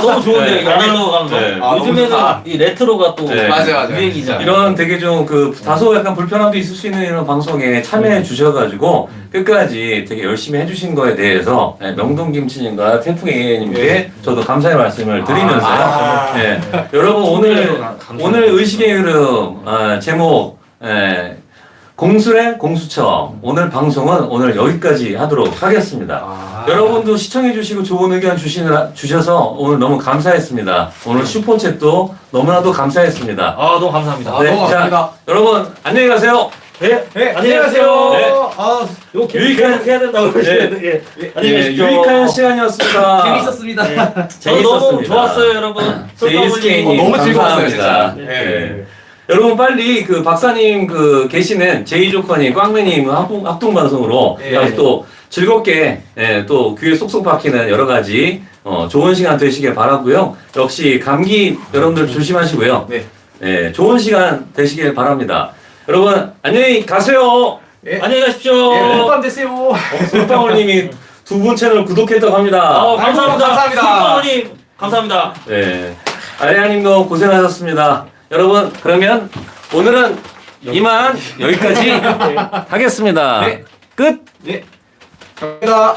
너무 좋은데 네. 이 아날로그 감성. 네. 아, 너무 요즘에는 좋다. 이 레트로가 또 네. 맞아요. 유행이잖아요. 이런 되게 좀 그 다소 약간 불편함도 있을 수 있는 이런 방송에 참여해 주셔가지고 끝까지 되게 열심히 해주신 거에 대해서 명동김치님과 태풍A님께 저도 감사의 말씀을 드리면서요. 네. 여러분 오늘 의식의 흐름 제목 공수래 공수처 오늘 방송은 오늘 여기까지 하도록 하겠습니다. 여러분도 시청해주시고 좋은 의견 주셔서 오늘 너무 감사했습니다. 오늘 슈퍼챗도 너무나도 감사했습니다. 너무 감사합니다. 아, 너무 감사합니다. 여러분 안녕히 가세요. 네, 네, 안녕히 가세요. 네. 이거 유익한- 해야 된다고 그러시는데 예. 안녕히 가십시오. 유익한 시간이었습니다. 재밌었습니다. 저도 너무 재밌었습니다. 좋았어요, 여러분. JSK님 너무 즐거웠어요, 진짜. 감사합니다. 네. 여러분 빨리 그 박사님 그 계시는 제이조커님, 꽝매님 합동 방송으로 예. 또 즐겁게 또 귀에 쏙쏙 박히는 여러 가지 좋은 시간 되시길 바라고요. 역시 감기 여러분들 조심하시고요. 네. 좋은 시간 되시길 바랍니다. 여러분 안녕히 가세요. 예. 안녕히 가십시오. 예, 밤 되세요. 솔방울님이 두 분 채널 구독했다고 합니다. 감사합니다. 감사합니다. 손방울님 감사합니다. 네. 아리아님도 고생하셨습니다. 여러분, 그러면 오늘은 이만 여기까지 하겠습니다. 네. 끝! 네. 감사합니다.